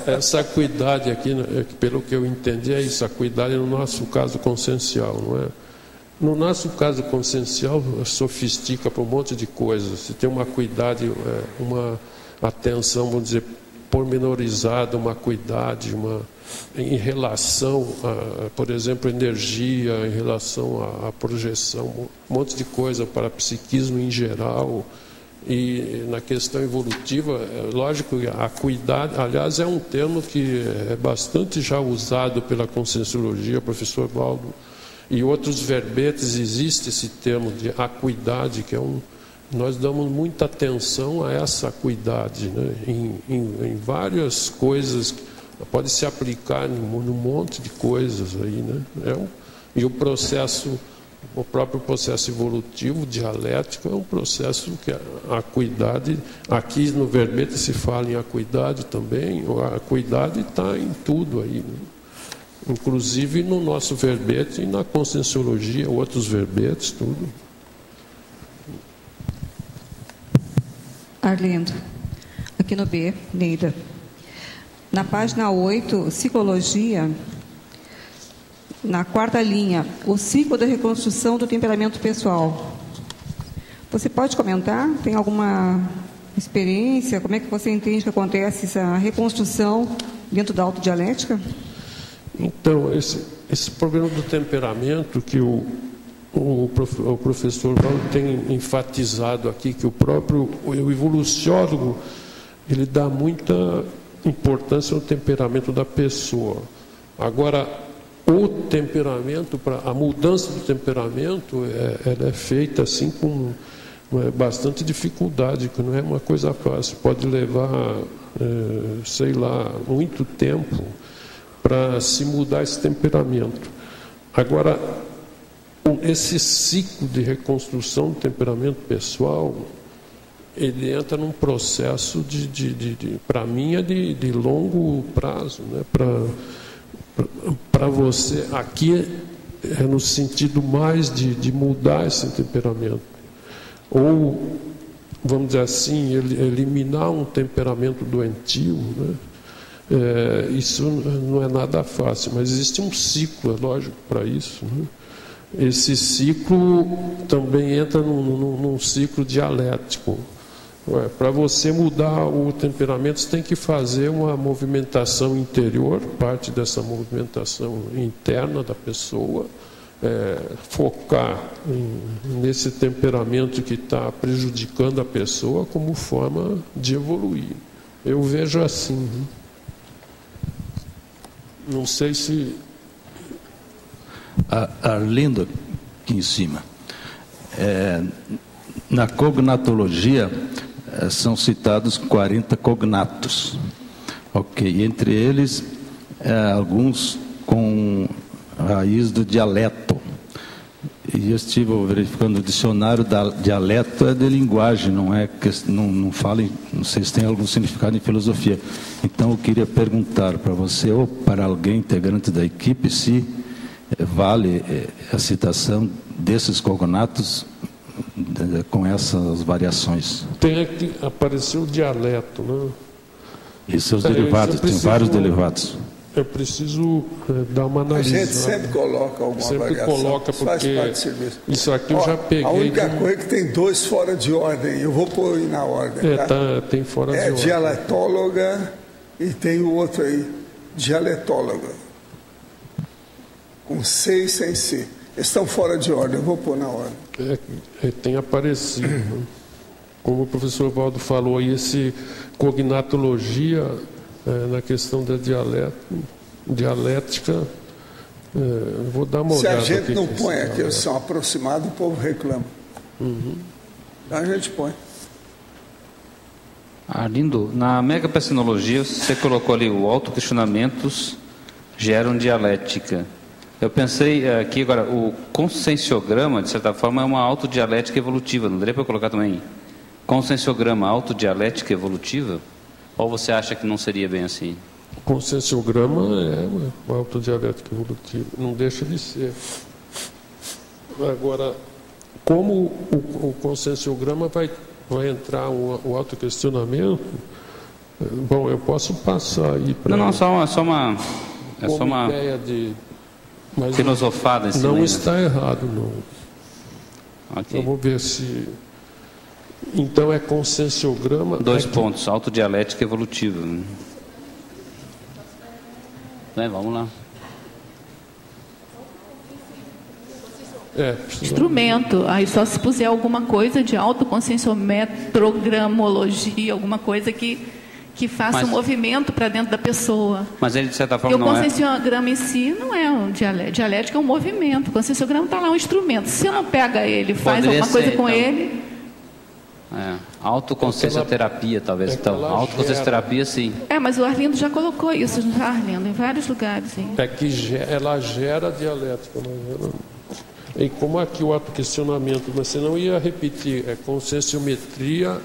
Essa acuidade aqui, pelo que eu entendi, é isso. A acuidade no nosso caso consciencial, não é? No nosso caso consciencial, sofistica para um monte de coisas. Se tem uma acuidade, uma atenção, vamos dizer, pormenorizada, uma acuidade, em relação a, por exemplo, energia, em relação à projeção, um monte de coisa para psiquismo em geral. E na questão evolutiva, lógico, a acuidade, aliás, é um termo que é bastante já usado pela conscienciologia, professor Baldo, e outros verbetes, existe esse termo de acuidade, que é nós damos muita atenção a essa acuidade, né? Em várias coisas, pode se aplicar num monte de coisas aí, né? E o próprio processo evolutivo, dialético, é um processo que a acuidade, aqui no verbete se fala em acuidade também, a acuidade está em tudo aí, né? Inclusive no nosso verbete e na conscienciologia, outros verbetes, tudo. Arlindo, aqui no B, Neida. Na página 8, Psicologia, na quarta linha, o ciclo da reconstrução do temperamento pessoal. Você pode comentar? Tem alguma experiência? Como é que você entende que acontece essa reconstrução dentro da autodialética? Então, esse problema do temperamento que o professor Paulo tem enfatizado aqui, que o evoluciólogo, ele dá muita importância ao temperamento da pessoa. Agora, o temperamento, a mudança do temperamento, ela é feita assim com bastante dificuldade, que não é uma coisa fácil. Pode levar, sei lá, muito tempo para se mudar esse temperamento. Agora, esse ciclo de reconstrução do temperamento pessoal, ele entra num processo para mim, é de longo prazo, né? Para você, aqui é no sentido mais de mudar esse temperamento. Ou, vamos dizer assim, eliminar um temperamento doentio, né? Isso não é nada fácil, mas existe um ciclo, é lógico, para isso, né? Esse ciclo também entra num ciclo dialético. Para você mudar o temperamento, você tem que fazer uma movimentação interior, parte dessa movimentação interna da pessoa, focar nesse temperamento que está prejudicando a pessoa como forma de evoluir. Eu vejo assim, né? Não sei se... Arlindo, aqui em cima. Na cognatologia, são citados 40 cognatos. Ok, entre eles, alguns com raiz do dialeto. E eu estive verificando o dicionário dialeto é de linguagem, não fala, não sei se tem algum significado em filosofia. Então eu queria perguntar para você ou para alguém integrante da equipe se vale a citação desses cognatos com essas variações. Tem aqui, apareceu o dialeto, né? E seus derivados, tem vários derivados. Eu preciso dar uma análise. A gente sempre coloca alguma variação. Coloca, porque faz parte do serviço. Isso aqui eu já peguei. A única coisa é que tem 2 fora de ordem. Eu vou pôr aí na ordem. Tem fora de ordem. Dialetóloga e tem o outro aí, dialetóloga. Com C e sem C. Eles estão fora de ordem, eu vou pôr na ordem. Tem aparecido. Como o professor Valdo falou aí, esse cognatologia, na questão da dialética, vou dar uma olhada. Se a gente não põe aqui, eles são aproximados, o povo reclama. Então a gente põe. Arlindo, na megapessinologia, você colocou ali o autoquestionamentos geram dialética. Eu pensei aqui agora, o conscienciograma, de certa forma, é uma autodialética evolutiva. Não daria para colocar também conscienciograma, autodialética evolutiva? Ou você acha que não seria bem assim? O conscienciograma é uma autodialética evolutiva, não deixa de ser. Agora, como o conscienciograma vai entrar o autoquestionamento, bom, eu posso passar aí para... Não, só uma ideia de... Mas filosofada em cima. Não está errado, não. Okay. Vamos ver se... Então é conscienciograma... 2 pontos, autodialética evolutiva. Vamos lá. Instrumento, aí só se puser alguma coisa de autoconscienciometrogramologia, alguma coisa que faça um movimento para dentro da pessoa. Mas ele, de certa forma, não é... O conscienciograma em si não é um dialética, é um movimento. O conscienciograma está lá um instrumento. Se você não pega ele, faz alguma coisa com ele... autoconsciencioterapia, talvez. Então, autoconsciencioterapia, sim. Mas o Arlindo já colocou isso, já, Arlindo, em vários lugares. Sim. É que ela gera dialética. E como aqui o autoquestionamento, você não ia repetir, conscienciometria,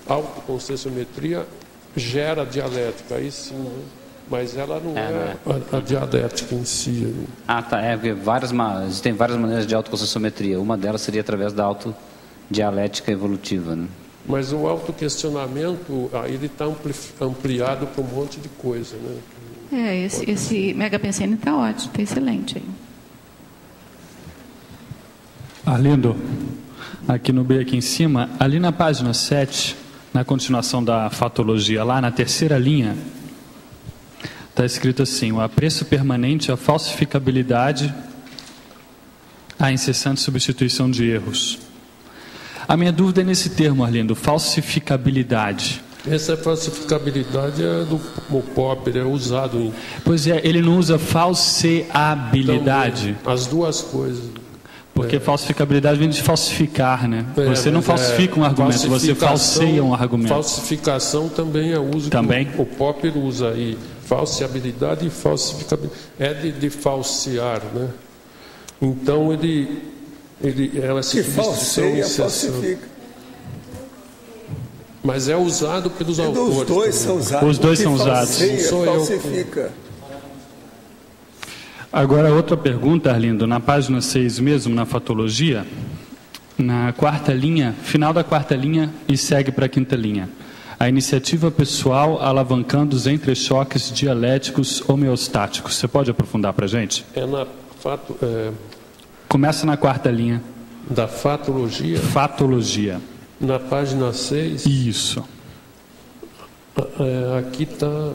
autoconscienciometria gera dialética, aí sim, né? Mas ela não é a dialética em si. Porque existem várias maneiras de autoconscienciometria. Uma delas seria através da autodialética evolutiva, né? Mas o autoquestionamento, aí ele está ampliado para um monte de coisa, né? Esse megapensene está ótimo, está excelente aí. Arlindo, aqui no B, aqui em cima, ali na página 7, na continuação da fatologia, lá na terceira linha, está escrito assim: o apreço permanente, a falsificabilidade, a incessante substituição de erros. A minha dúvida é nesse termo, Arlindo, falsificabilidade. Essa falsificabilidade é do Popper, é usado em... Pois é, ele não usa falseabilidade. Também, as duas coisas. Porque falsificabilidade vem de falsificar, né? Você não falsifica um argumento, você falseia um argumento. Falsificação também é uso também? Que o Popper usa aí. Falseabilidade e falsificabilidade. É de falsear, né? Então ela se falseia, falsifica. Mas é usado pelos autores. Os dois são usados. Os dois são usados. Falsifica. Agora, outra pergunta, Arlindo, na página 6 mesmo, na fatologia, na quarta linha, final da quarta linha e segue para a quinta linha. A iniciativa pessoal alavancando os entrechoques dialéticos homeostáticos. Você pode aprofundar para a gente? Começa na quarta linha. Da fatologia? Fatologia. Na página 6? Isso. Aqui está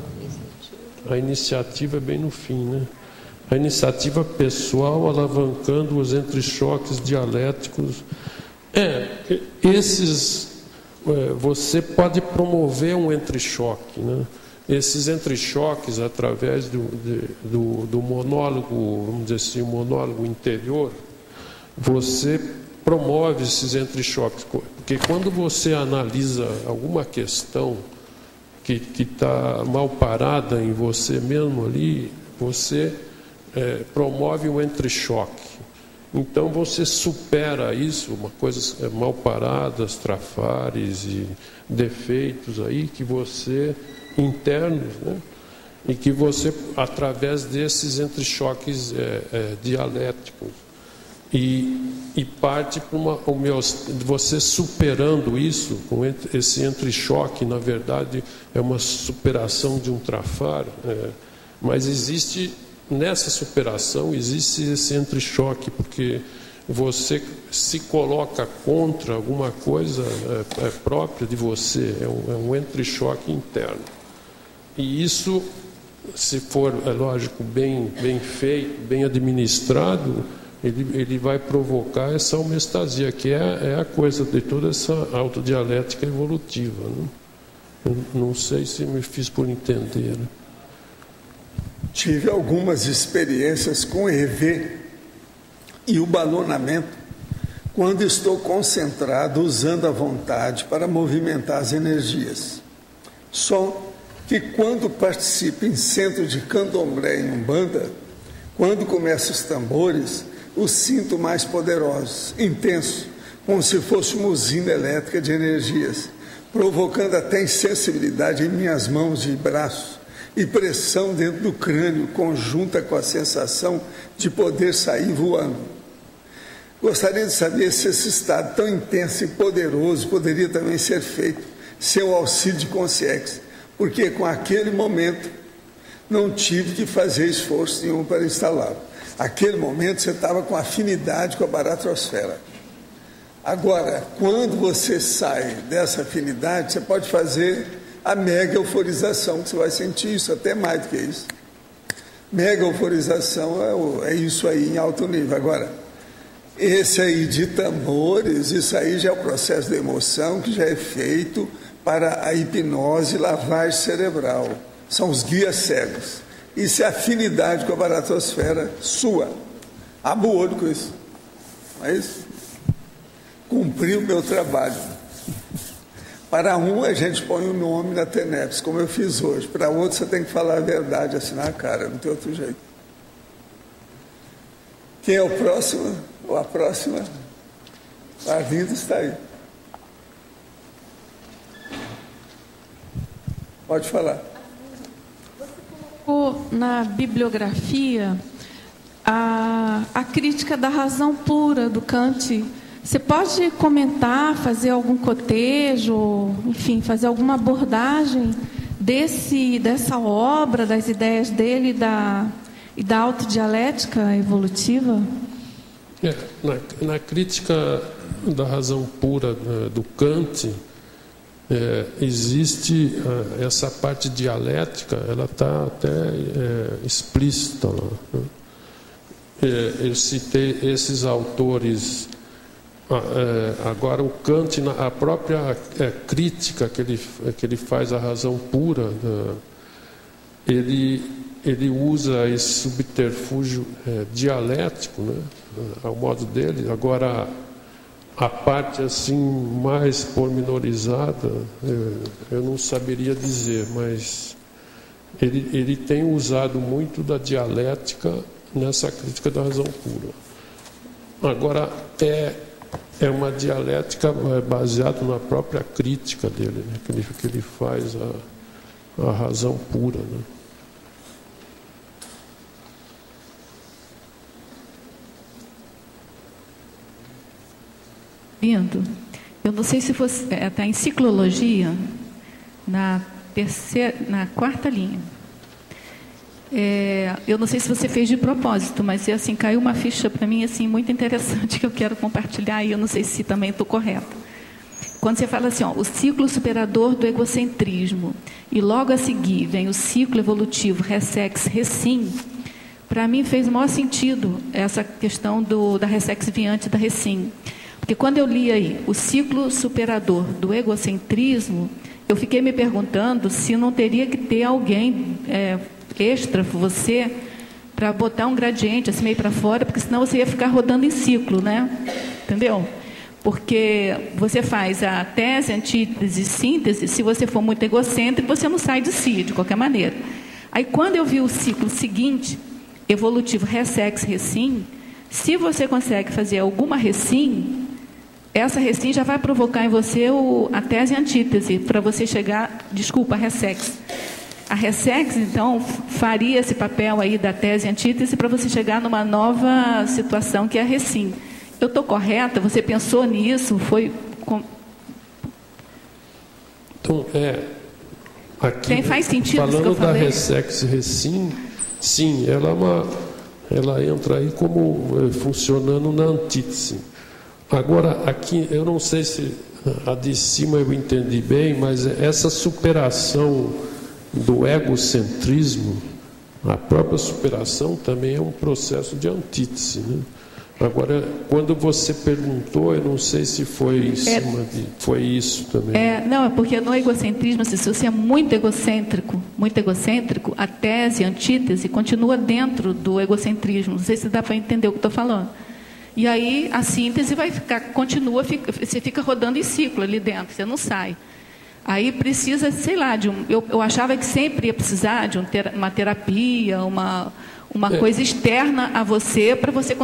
a iniciativa bem no fim, né? A iniciativa pessoal alavancando os entrechoques dialéticos. Você pode promover um entrechoque, né? Esses entrechoques, através do monólogo, vamos dizer assim, o monólogo interior, você promove esses entrechoques. Porque quando você analisa alguma questão que está mal parada em você mesmo ali, você promove um entrechoque. Então você supera isso, coisas mal paradas, trafares e defeitos aí que você internos, né? E que você, através desses entrechoques dialéticos, e parte para você superando isso, com esse entrechoque, na verdade, é uma superação de um trafar, mas existe, nessa superação, existe esse entrechoque, porque você se coloca contra alguma coisa própria de você, é um entrechoque interno. E isso, se for, é lógico, bem feito, bem administrado, ele vai provocar essa homeostasia, que é a coisa de toda essa autodialética evolutiva. Né? Eu não sei se me fiz por entender. Né? Tive algumas experiências com EV e o balonamento quando estou concentrado usando a vontade para movimentar as energias. Só que quando participo em centro de candomblé em Umbanda, quando começam os tambores, os sinto mais poderosos, intensos, como se fosse uma usina elétrica de energias, provocando até insensibilidade em minhas mãos e braços e pressão dentro do crânio, conjunta com a sensação de poder sair voando. Gostaria de saber se esse estado tão intenso e poderoso poderia também ser feito sem o auxílio de consciência, porque com aquele momento não tive que fazer esforço nenhum para instalá-lo. Aquele momento você estava com afinidade com a baratrosfera. Agora, quando você sai dessa afinidade, você pode fazer a mega euforização, que você vai sentir isso, até mais do que isso. Mega euforização é isso aí em alto nível. Agora, esse aí de tambores, isso aí já é o processo de emoção que já é feito para a hipnose e lavagem cerebral. São os guias cegos. Isso é afinidade com a baratosfera sua. Abra o olho com isso. Não é isso? Cumpri o meu trabalho. Para um, a gente põe o nome na TENEPS, como eu fiz hoje. Para outro, você tem que falar a verdade, assinar a cara, não tem outro jeito. Quem é o próximo? Ou a próxima? A Arlindo está aí. Pode falar. Na bibliografia a crítica da razão pura do Kant. Você pode comentar, fazer algum cotejo, enfim, fazer alguma abordagem dessa obra, das ideias dele e da autodialética evolutiva? Na crítica da razão pura do Kant, existe essa parte dialética, ela está até explícita lá. Né? Eu citei esses autores. Agora, o Kant, a própria crítica que ele faz à razão pura, ele usa esse subterfúgio dialético, né? Ao modo dele. Agora, a parte assim mais pormenorizada, eu não saberia dizer, mas ele tem usado muito da dialética nessa crítica da razão pura. Agora, é uma dialética baseada na própria crítica dele, né? que ele faz a razão pura. Né? Lindo. Eu não sei se você está em ciclologia, na quarta linha. Eu não sei se você fez de propósito, mas assim caiu uma ficha para mim assim muito interessante que eu quero compartilhar e eu não sei se também estou correta. Quando você fala assim, o ciclo superador do egocentrismo e logo a seguir vem o ciclo evolutivo Ressex Recim, para mim fez o maior sentido essa questão da Ressex Viante da Recim. Porque quando eu li aí o ciclo superador do egocentrismo, eu fiquei me perguntando se não teria que ter alguém extra, você, para botar um gradiente assim meio para fora, porque senão você ia ficar rodando em ciclo, né? Entendeu? Porque você faz a tese, antítese, síntese, se você for muito egocêntrico, você não sai de si, de qualquer maneira. Aí, quando eu vi o ciclo seguinte, evolutivo ressex, recim, se você consegue fazer alguma recim, essa recim já vai provocar em você a tese e antítese, para você chegar, desculpa, a ressex. A ressex, então, faria esse papel aí da tese e antítese para você chegar numa nova situação, que é a recim. Eu estou correta? Você pensou nisso? Foi... Então, aqui, faz sentido isso que eu falei? Falando da ressex recim, sim, ela entra aí como funcionando na antítese. Agora, aqui, eu não sei se a de cima eu entendi bem, mas essa superação do egocentrismo, a própria superação também é um processo de antítese, né? Agora, quando você perguntou, eu não sei se foi em cima de... Foi isso também. Não, é porque no egocentrismo, se você é muito egocêntrico, a tese, a antítese, continua dentro do egocentrismo. Não sei se dá para entender o que estou falando. E aí a síntese vai você fica rodando em ciclo ali dentro, você não sai. Aí precisa, sei lá, eu achava que sempre ia precisar de uma terapia, uma coisa externa a você, para você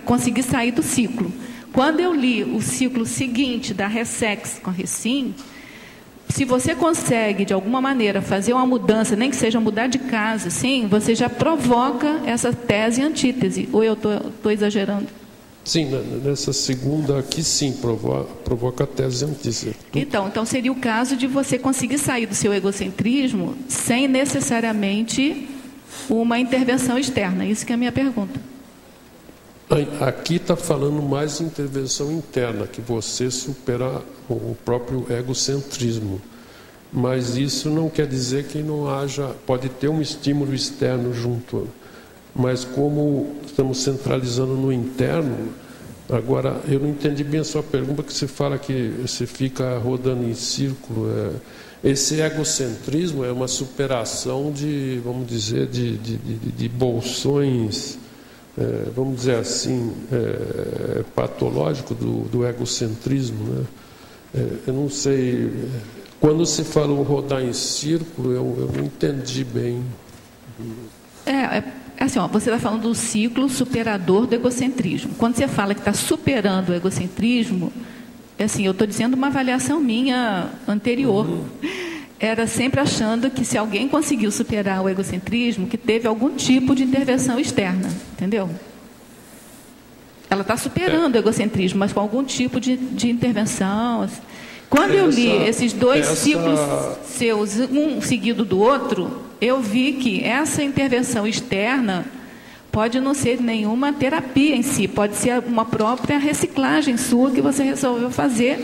conseguir sair do ciclo. Quando eu li o ciclo seguinte da ressex com a recim, se você consegue, de alguma maneira, fazer uma mudança, nem que seja mudar de casa, sim, você já provoca essa tese e antítese. Ou eu estou exagerando? Sim, nessa segunda aqui, sim, provoca a tese e antítese. Então seria o caso de você conseguir sair do seu egocentrismo sem necessariamente uma intervenção externa. Isso que é a minha pergunta. Aqui está falando mais de intervenção interna, que você superar o próprio egocentrismo. Mas isso não quer dizer que não haja... Pode ter um estímulo externo junto. Mas como estamos centralizando no interno... Agora, eu não entendi bem a sua pergunta, que você fala que você fica rodando em círculo. Esse egocentrismo é uma superação de, vamos dizer, de bolsões, vamos dizer assim, patológico do egocentrismo, né? Eu não sei, quando você falou rodar em círculo, eu não entendi bem. Assim, você está falando do ciclo superador do egocentrismo. Quando você fala que está superando o egocentrismo, assim, eu estou dizendo uma avaliação minha anterior. Era sempre achando que se alguém conseguiu superar o egocentrismo, que teve algum tipo de intervenção externa, entendeu? Ela está superando o egocentrismo, mas com algum tipo de intervenção. Assim. Quando eu li esses dois ciclos seus, um seguido do outro, eu vi que essa intervenção externa pode não ser nenhuma terapia em si, pode ser uma própria reciclagem sua que você resolveu fazer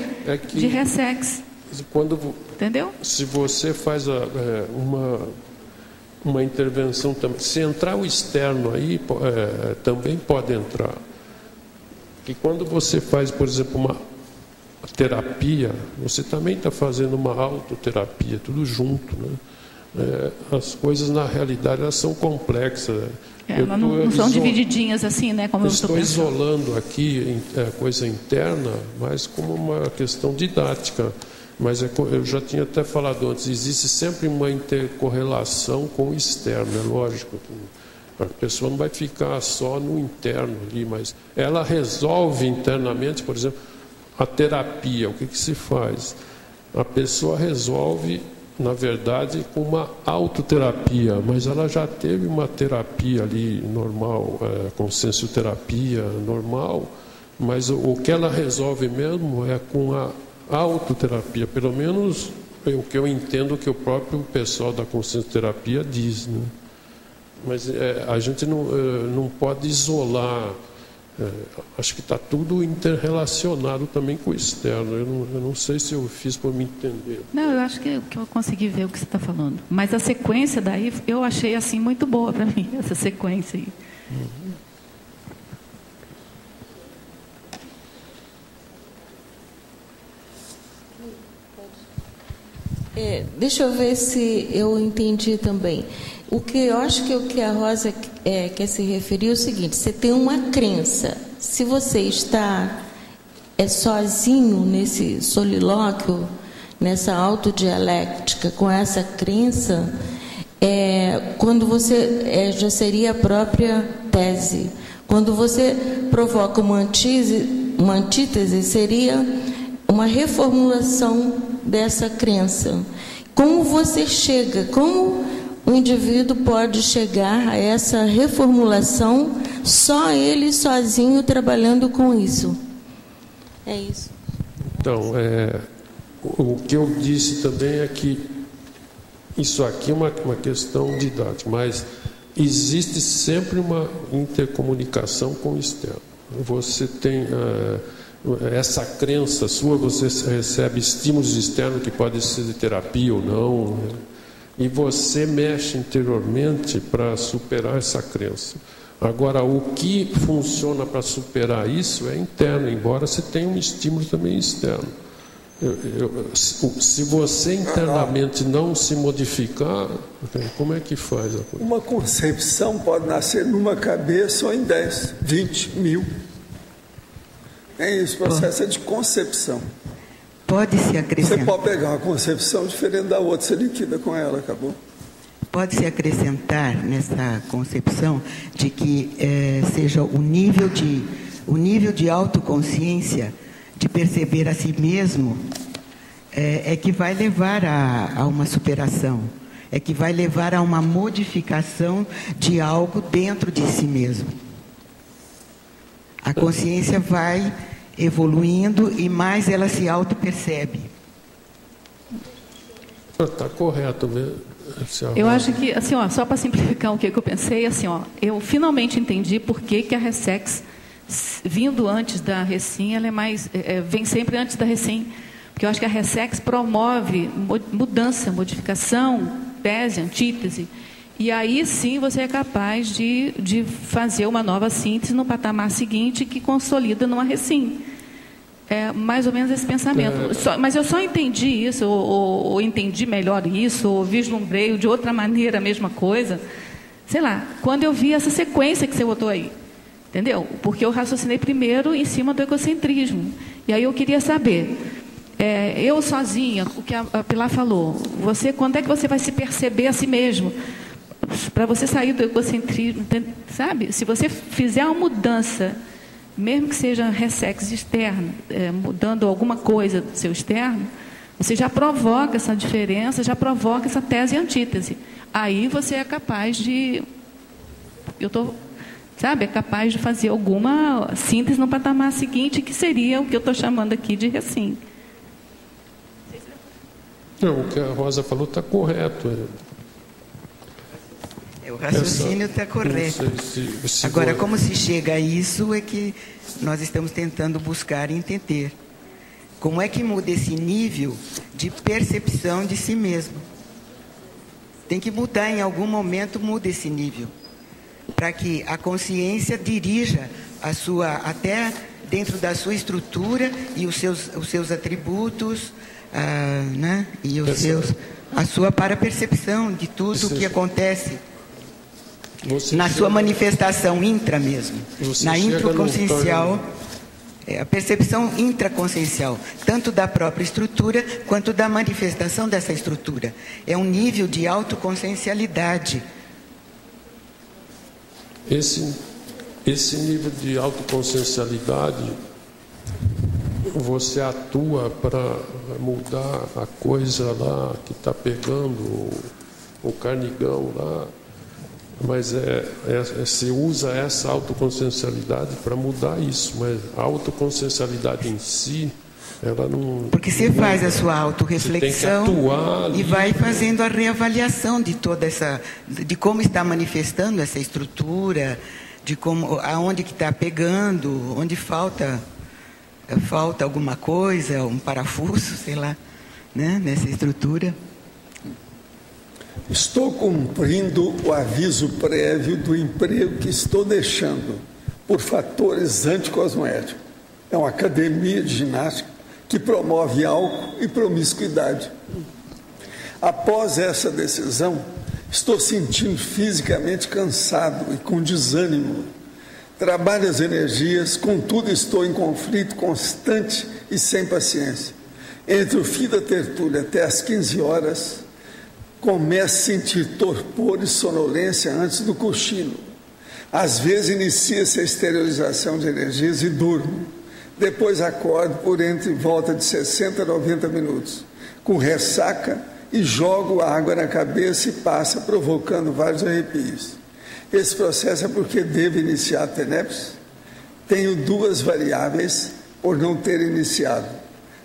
de ressex. Entendeu? Se você faz uma intervenção, se entrar o externo aí, também pode entrar. E quando você faz, por exemplo, uma terapia, você também está fazendo uma autoterapia, tudo junto, né? As coisas na realidade elas são complexas. Não são divididinhas assim, né? Como eu estou isolando aqui a coisa interna, mas como uma questão didática. Mas eu já tinha até falado antes, existe sempre uma intercorrelação com o externo, é lógico. A pessoa não vai ficar só no interno ali, mas ela resolve internamente, por exemplo, a terapia. O que se faz? A pessoa resolve, na verdade, com uma autoterapia, mas ela já teve uma terapia ali normal, consciencioterapia normal, mas o que ela resolve mesmo é com a autoterapia, pelo menos o que eu entendo que o próprio pessoal da consciencioterapia diz, né? Mas a gente não pode isolar. Acho que está tudo interrelacionado também com o externo. Eu não sei se eu fiz para me entender. Não, eu acho que eu consegui ver o que você está falando. Mas a sequência daí, eu achei assim muito boa para mim, essa sequência aí. Deixa eu ver se eu entendi também. O que eu acho que o que a Rosa quer se referir é o seguinte: você tem uma crença. Se você está sozinho nesse solilóquio, nessa autodialética, com essa crença, quando você já seria a própria tese. Quando você provoca uma antítese, seria uma reformulação dessa crença. Como você chega, como o indivíduo pode chegar a essa reformulação, só ele sozinho trabalhando com isso? É isso. Então, o que eu disse também é que isso aqui é uma questão didática, mas existe sempre uma intercomunicação com o externo. Você tem essa crença sua, você recebe estímulos externos que podem ser de terapia ou não, né? E você mexe interiormente para superar essa crença. Agora, o que funciona para superar isso é interno, embora você tenha um estímulo também externo. Se você internamente não se modificar, como é que faz a coisa? Uma concepção pode nascer numa cabeça ou em 10, 20 mil. É isso, o processo é de concepção. Pode-se acrescentar. Você pode pegar uma concepção diferente da outra, você liquida com ela, acabou. Pode-se acrescentar nessa concepção de que seja o nível de autoconsciência, de perceber a si mesmo, é que vai levar a uma superação, é que vai levar a uma modificação de algo dentro de si mesmo. A consciência vai evoluindo e mais ela se auto-percebe. Está correto mesmo. Eu acho que, assim, só para simplificar o que eu pensei, assim, eu finalmente entendi por que a Ressex, vindo antes da Recim, ela vem sempre antes da Recim, porque eu acho que a Ressex promove mudança, modificação, tese, antítese, e aí sim você é capaz de fazer uma nova síntese no patamar seguinte que consolida numa Recim. É mais ou menos esse pensamento. Mas eu só entendi isso, ou entendi melhor isso, ou vislumbrei de outra maneira a mesma coisa, sei lá, quando eu vi essa sequência que você botou aí. Entendeu? Porque eu raciocinei primeiro em cima do egocentrismo. E aí eu queria saber, eu sozinha, o que a Pilar falou, quando é que você vai se perceber a si mesmo? Para você sair do egocentrismo, sabe? Se você fizer uma mudança, mesmo que seja Ressex externo, mudando alguma coisa do seu externo, você já provoca essa diferença, já provoca essa tese e antítese. Aí você é capaz de... é capaz de fazer alguma síntese no patamar seguinte, que seria o que eu estou chamando aqui de Recim. Não, o que a Rosa falou está correto. O raciocínio está correto. Agora, como se chega a isso é que nós estamos tentando buscar e entender. Como é que muda esse nível de percepção de si mesmo? Tem que mudar, em algum momento muda esse nível, para que a consciência dirija a sua, até dentro da sua estrutura e os seus atributos, né? E a sua parapercepção de tudo o que acontece na sua manifestação intra mesmo, na intraconsciencial, a percepção intraconsciencial, tanto da própria estrutura quanto da manifestação dessa estrutura. É um nível de autoconsciencialidade. Esse nível de autoconsciencialidade, você atua para mudar a coisa lá que está pegando o carnigão lá, mas se usa essa autoconsciencialidade para mudar isso, mas a autoconsciencialidade em si, ela não... Porque você faz a sua autorreflexão e vai fazendo a reavaliação de toda de como está manifestando essa estrutura, de como, aonde que está pegando, onde falta alguma coisa, um parafuso, sei lá, né, nessa estrutura. Estou cumprindo o aviso prévio do emprego que estou deixando por fatores anticosmoéticos. É uma academia de ginástica que promove álcool e promiscuidade. Após essa decisão, Estou sentindo fisicamente cansado e com desânimo. Trabalho as energias, contudo estou em conflito constante e sem paciência. Entre o fim da tertúlia até as 15 horas, começo a sentir torpor e sonolência antes do cochilo. Às vezes inicia-se a exteriorização de energias e durmo. Depois acordo por entre volta de 60 a 90 minutos, com ressaca, e jogo água na cabeça e passa, provocando vários arrepios. Esse processo é porque devo iniciar a TENEPS? Tenho duas variáveis por não ter iniciado.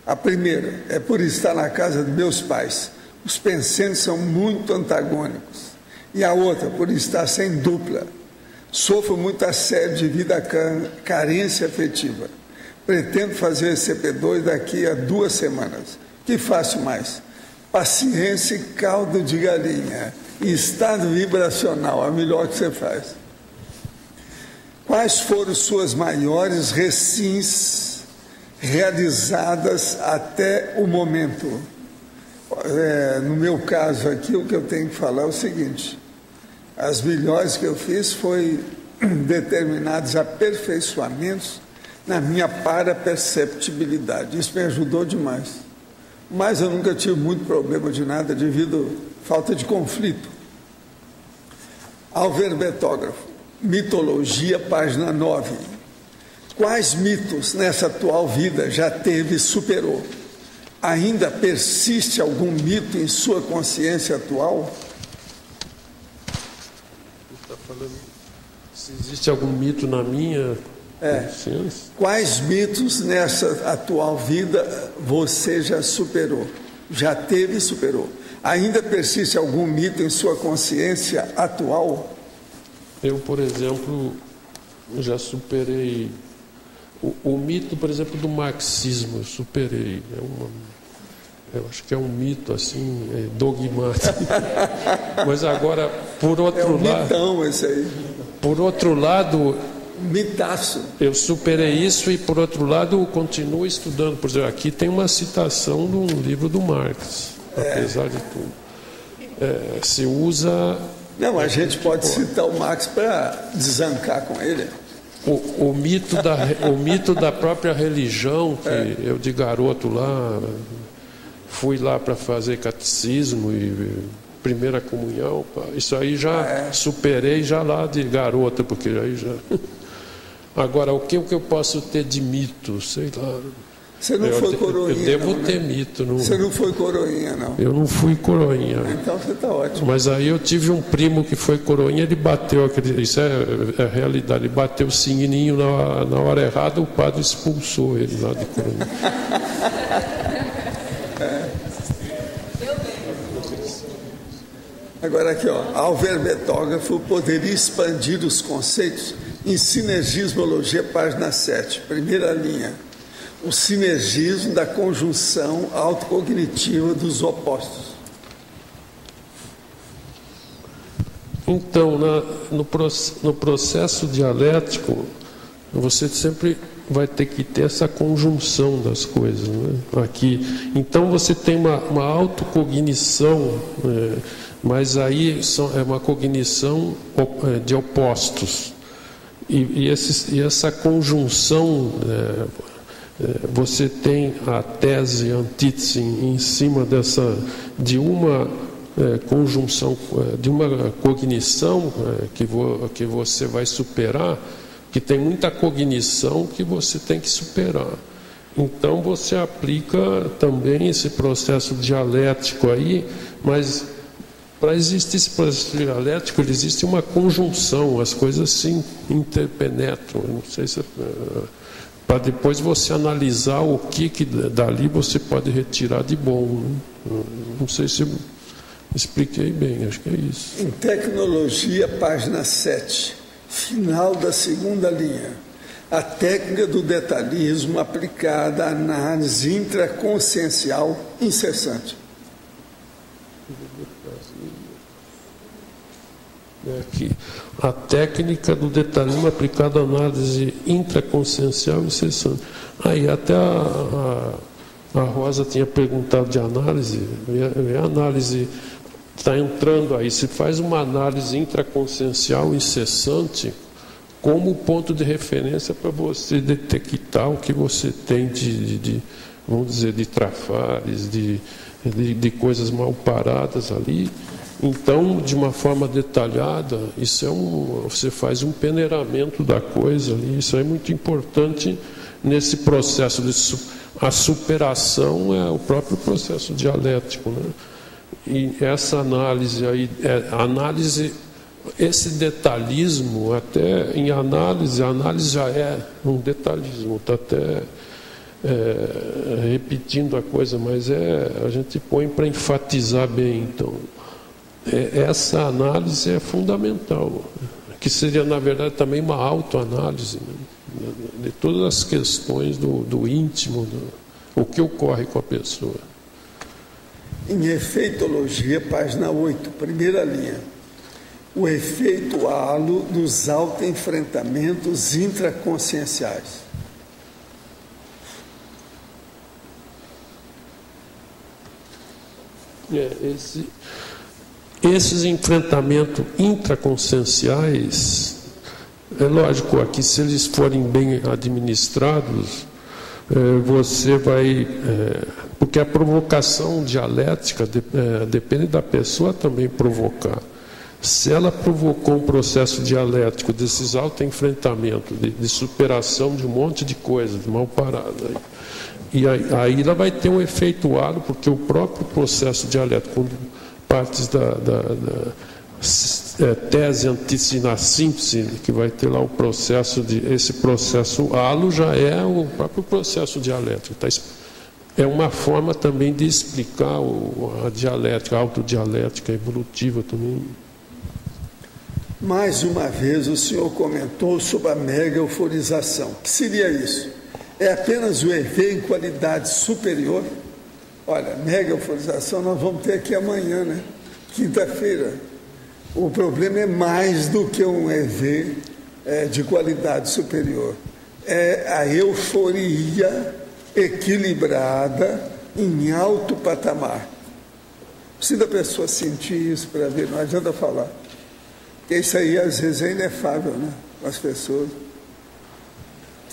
A primeira é por estar na casa de meus pais. Os pensamentos são muito antagônicos. E a outra, por estar sem dupla. Sofro muito assédio devido à carência afetiva. Pretendo fazer esse CP2 daqui a 2 semanas. Que faço mais? Paciência e caldo de galinha. E estado vibracional, é o melhor que você faz. Quais foram suas maiores recins realizadas até o momento? No meu caso aqui, o que eu tenho que falar é o seguinte: as melhores que eu fiz foi determinados aperfeiçoamentos na minha paraperceptibilidade. Isso me ajudou demais. Mas eu nunca tive muito problema de nada devido à falta de conflito. Alverbetógrafo, mitologia, página 9. Quais mitos nessa atual vida já teve e superou? Ainda persiste algum mito em sua consciência atual? Está falando se existe algum mito na minha consciência? Quais mitos nessa atual vida você já superou? Já teve e superou? Ainda persiste algum mito em sua consciência atual? Eu, por exemplo, já superei o mito, por exemplo, do marxismo. Eu superei. Eu acho que é um mito assim, dogmático. Mas agora, por outro lado, mitão esse aí. Por outro lado, mitaço. Eu superei isso e, por outro lado, continuo estudando. Por exemplo, aqui tem uma citação de um livro do Marx, apesar de tudo. Se usa... Não, a gente pode citar o Marx para desancar com ele. O mito da própria religião, que eu de garoto lá, fui lá para fazer catecismo e primeira comunhão, isso aí já superei já lá de garota, porque aí já... Agora, o que eu posso ter de mito? Sei lá. Você não foi coroinha, eu devo ter mito. Não... Você não foi coroinha, não? Eu não fui coroinha. Então você está ótimo. Mas aí eu tive um primo que foi coroinha, ele bateu, isso é a realidade, ele bateu o sininho na hora errada, o padre expulsou ele lá de coroinha. Agora aqui, alverbetógrafo poderia expandir os conceitos em sinergismologia, página 7, primeira linha. O sinergismo da conjunção autocognitiva dos opostos. Então, no processo dialético, você sempre vai ter que ter essa conjunção das coisas, né? Aqui, então você tem uma autocognição, mas aí é uma cognição de opostos. E essa conjunção, você tem a tese, a antítese em cima de uma conjunção, de uma cognição que você vai superar, que tem muita cognição que você tem que superar. Então você aplica também esse processo dialético aí, mas para existir esse processo dialético, existe uma conjunção, as coisas se interpenetram. Não sei se para depois você analisar o que dali você pode retirar de bom. Né? Não sei se eu expliquei bem, acho que é isso. Em tecnologia, página 7, final da segunda linha. A técnica do detalhismo aplicada à análise intraconsciencial incessante. Aqui, a técnica do detalhismo aplicada à análise intraconsciencial incessante. Aí até a Rosa tinha perguntado de análise, a análise está entrando aí. Se faz uma análise intraconsciencial incessante como ponto de referência para você detectar o que você tem vamos dizer, de trafares, de coisas mal paradas ali. Então, de uma forma detalhada, você faz um peneiramento da coisa ali. Isso é muito importante nesse processo a superação é o próprio processo dialético, né? E essa análise aí, esse detalhismo, até em análise, a análise já é um detalhismo, está até repetindo a coisa, mas a gente põe para enfatizar bem. Então, essa análise é fundamental, que seria, na verdade, também uma autoanálise, né, de todas as questões do íntimo, o que ocorre com a pessoa. Em Efeitologia, página 8, primeira linha. O efeito halo dos autoenfrentamentos intraconscienciais. Esses enfrentamentos intraconscienciais, é lógico, aqui se eles forem bem administrados, você vai... porque a provocação dialética depende da pessoa também provocar. Se ela provocou um processo dialético desses autoenfrentamentos, de superação de um monte de coisas, de mal parada, e aí ela vai ter um efeito halo, porque o próprio processo dialético, quando partes da tese, antítese na síntese, que vai ter lá o processo esse processo halo já é o próprio processo dialético. É uma forma também de explicar a dialética, a autodialética evolutiva também. Mais uma vez o senhor comentou sobre a mega euforização. O que seria isso? É apenas o EV em qualidade superior? Olha, mega euforização nós vamos ter aqui amanhã, né? Quinta-feira. O problema é mais do que um EV de qualidade superior. É a euforia equilibrada em alto patamar. Precisa da pessoa sentir isso para ver, não adianta falar. Porque isso aí às vezes é inefável, né? Com as pessoas.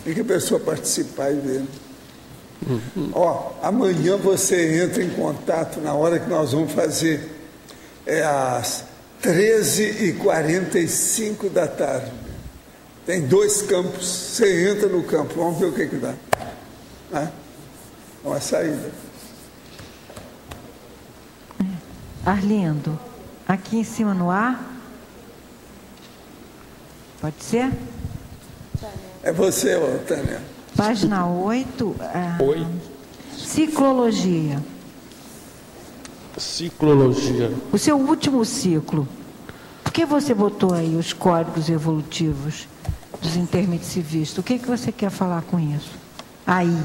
Tem que a pessoa participar e ver. Amanhã você entra em contato na hora que nós vamos fazer. Às 13h45 da tarde. Tem 2 campos. Você entra no campo, vamos ver o que dá. Uma saída. Arlindo, aqui em cima no ar. Pode ser? É você, Tânia. Página 8. Oi. Ciclologia. Ciclologia. O seu último ciclo. Por que você botou aí os códigos evolutivos dos intermissivistas? O que você quer falar com isso? Aí.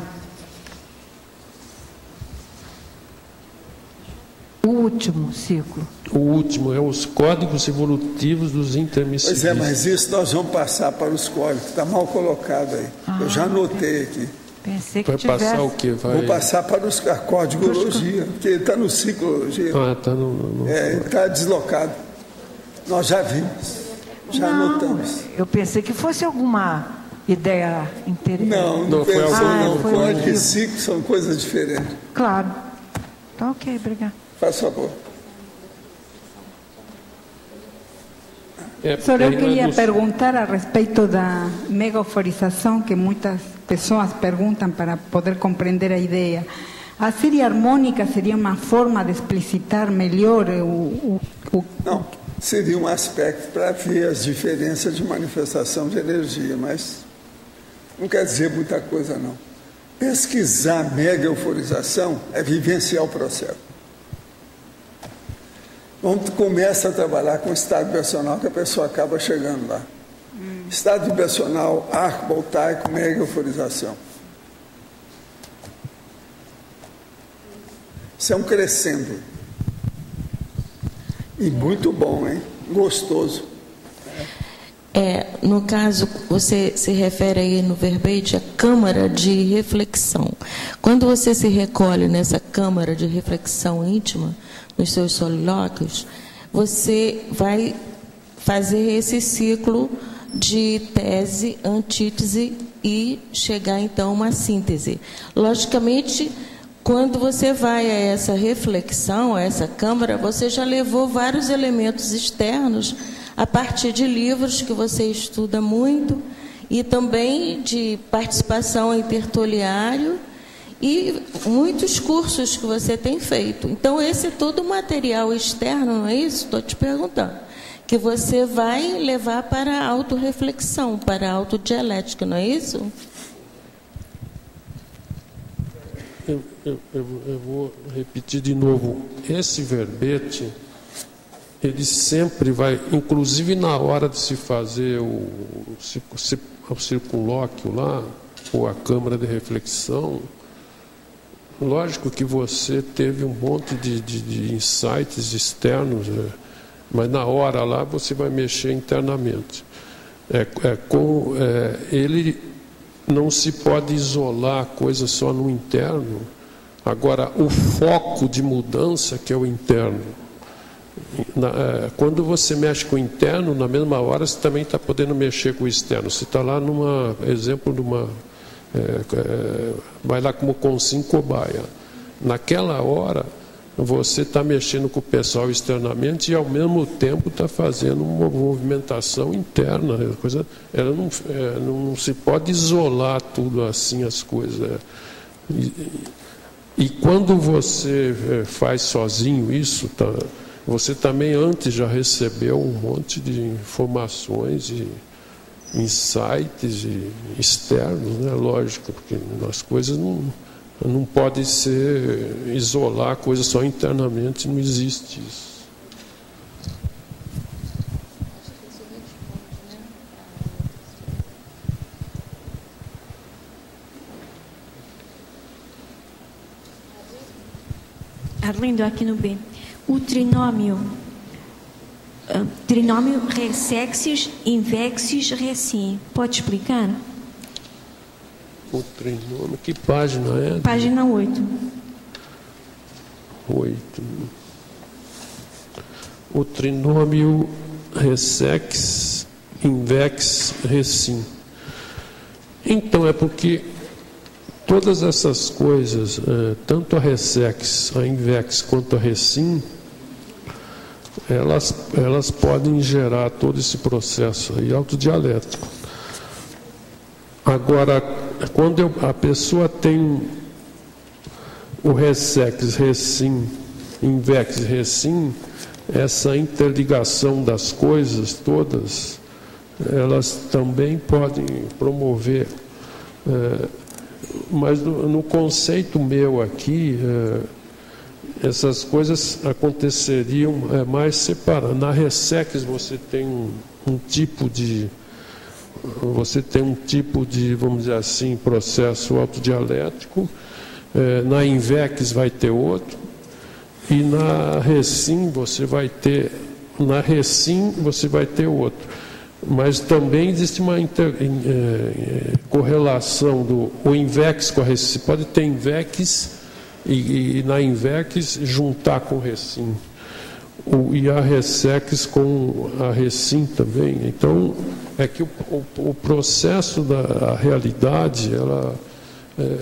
O último ciclo. O último é os códigos evolutivos dos intermissivistas. Pois é, mas isso nós vamos passar para os códigos. Está mal colocado aí. Eu já anotei aqui. Pensei que vai passar o quê? Vou passar para a códigologia, porque ele está no ciclologia. Está no... ele está deslocado. Nós já vimos. Já anotamos. Eu pensei que fosse alguma ideia interessante. Não pensou, não. Código e ciclo são coisas diferentes. Claro. Tá ok, obrigado. Faz favor. Só eu queria perguntar a respeito da mega euforização, que muitas pessoas perguntam para poder compreender a ideia. A série harmônica seria uma forma de explicitar melhor Não, seria um aspecto para ver as diferenças de manifestação de energia, mas não quer dizer muita coisa, não. Pesquisar mega euforização é vivenciar o processo. Vamos começar a trabalhar com o estado vibracional, que a pessoa acaba chegando lá. Estado vibracional, arco voltaico, mega euforização. Isso é um crescendo. E muito bom, hein? Gostoso. no caso, você se refere aí no verbete à câmara de reflexão. Quando você se recolhe nessa câmara de reflexão íntima, nos seus solilóquios, você vai fazer esse ciclo de tese, antítese e chegar então a uma síntese. Logicamente, quando você vai a essa reflexão, a essa câmara, você já levou vários elementos externos a partir de livros que você estuda muito e também de participação em tertuliário e muitos cursos que você tem feito. Então, esse é todo o material externo, não é isso? Estou te perguntando. Que você vai levar para a autorreflexão, para a autodialética, não é isso? Eu vou repetir de novo. Esse verbete, ele sempre vai, inclusive na hora de se fazer o circunlóquio lá, ou a câmara de reflexão, lógico que você teve um monte de insights externos, mas na hora lá você vai mexer internamente. Ele não se pode isolar a coisa só no interno. Agora, o foco de mudança que é o interno. Quando você mexe com o interno, na mesma hora você também está podendo mexer com o externo. Você está lá vai lá como consim cobaia. Naquela hora, você está mexendo com o pessoal externamente e ao mesmo tempo está fazendo uma movimentação interna. Ela não se pode isolar tudo assim, as coisas. E quando você faz sozinho isso, você também antes já recebeu um monte de informações e insights externos, né? Lógico, porque as coisas não podem isolar a coisa só internamente, não existe isso. Arlindo, aqui no B. O trinômio ressexis, invexis, recim. Pode explicar? O trinômio, que página é? Página 8. 8. O trinômio ressex, invex, recim. Então, é porque todas essas coisas, tanto a ressex, a invex quanto a recim, elas podem gerar todo esse processo aí autodialético. Agora, quando a pessoa tem o ressex, recim, invex, recim, essa interligação das coisas todas, elas também podem promover. Mas no conceito meu aqui, essas coisas aconteceriam mais separadas. Na ressex você tem um tipo de, vamos dizer assim, processo autodialético. Na invex vai ter outro. E na recim você vai ter outro. Mas também existe uma correlação do invex com a recim. Pode ter invex e na invex juntar com recim. E a ressex com a recim também. Então, é que o processo da realidade,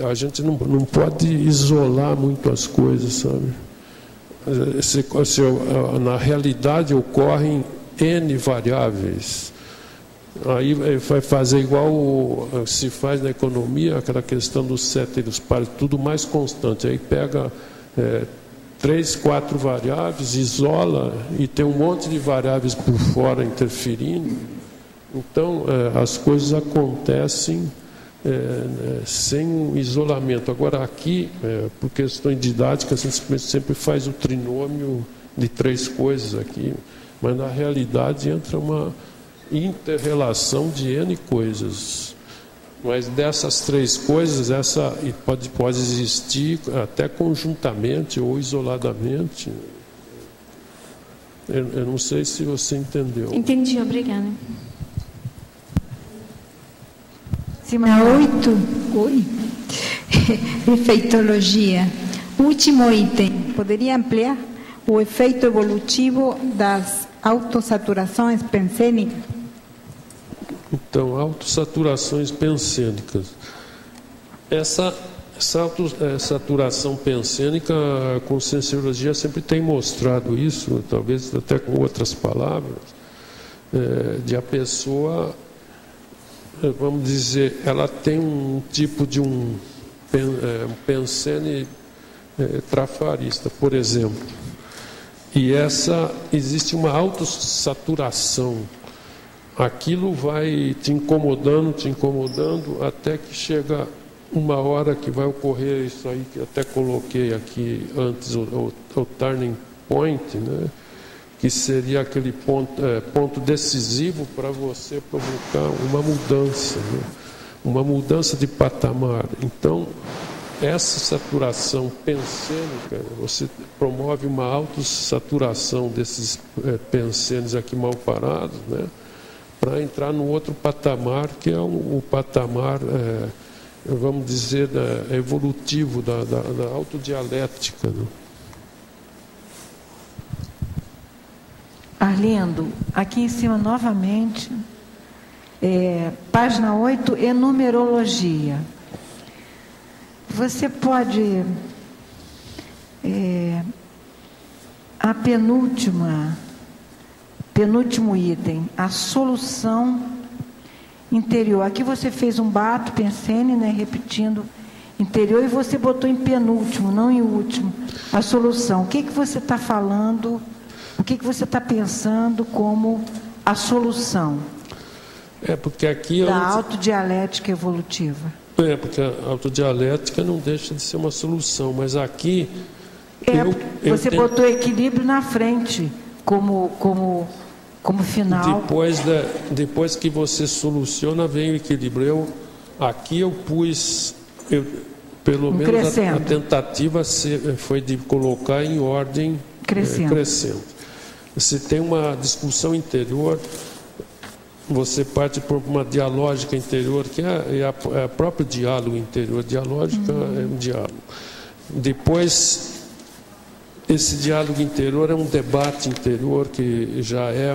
a gente não pode isolar muito as coisas, sabe? Na realidade ocorrem N variáveis. Aí vai fazer igual se faz na economia, aquela questão dos ceteris paribus, tudo mais constante. Aí pega 3, 4 variáveis, isola e tem um monte de variáveis por fora interferindo. Então, as coisas acontecem sem um isolamento. Agora, aqui, por questões didáticas, a gente sempre faz o trinômio de 3 coisas aqui, mas na realidade entra uma inter-relação de N coisas. Mas dessas 3 coisas, essa pode existir até conjuntamente ou isoladamente. Eu não sei se você entendeu. Entendi, obrigada. Na 8, efeitologia. Último item, poderia ampliar o efeito evolutivo das autossaturações pensênicas? Então, autossaturações pensênicas. Essa saturação pensênica, a conscienciologia sempre tem mostrado isso, talvez até com outras palavras, de a pessoa, vamos dizer, ela tem um tipo de um pensene trafarista, por exemplo. E existe uma autossaturação. Aquilo vai te incomodando, até que chega uma hora que vai ocorrer isso aí, que até coloquei aqui antes, o turning point, né? Que seria aquele ponto decisivo para você provocar uma mudança, né? Uma mudança de patamar. Então, essa saturação pensênica, você promove uma autossaturação desses pensênios aqui mal parados, né? Para entrar no outro patamar, que é o patamar, vamos dizer, evolutivo, da autodialética. Né? Arlindo, aqui em cima novamente, página 8, enumerologia. Você pode, a penúltimo item, a solução interior. Aqui você fez um bato, pensene, né, repetindo interior, e você botou em penúltimo, não em último, a solução. O que você está falando, o que você está pensando como a solução? Porque aqui da autodialética evolutiva. Porque a autodialética não deixa de ser uma solução, mas aqui... você botou equilíbrio na frente, como final. Depois que você soluciona, vem o equilíbrio. Aqui eu pus, pelo menos a tentativa foi de colocar em ordem crescente. Se tem uma discussão interior, você parte por uma dialógica interior, que é o próprio diálogo interior. Dialógica é um diálogo. Depois... esse diálogo interior é um debate interior que já é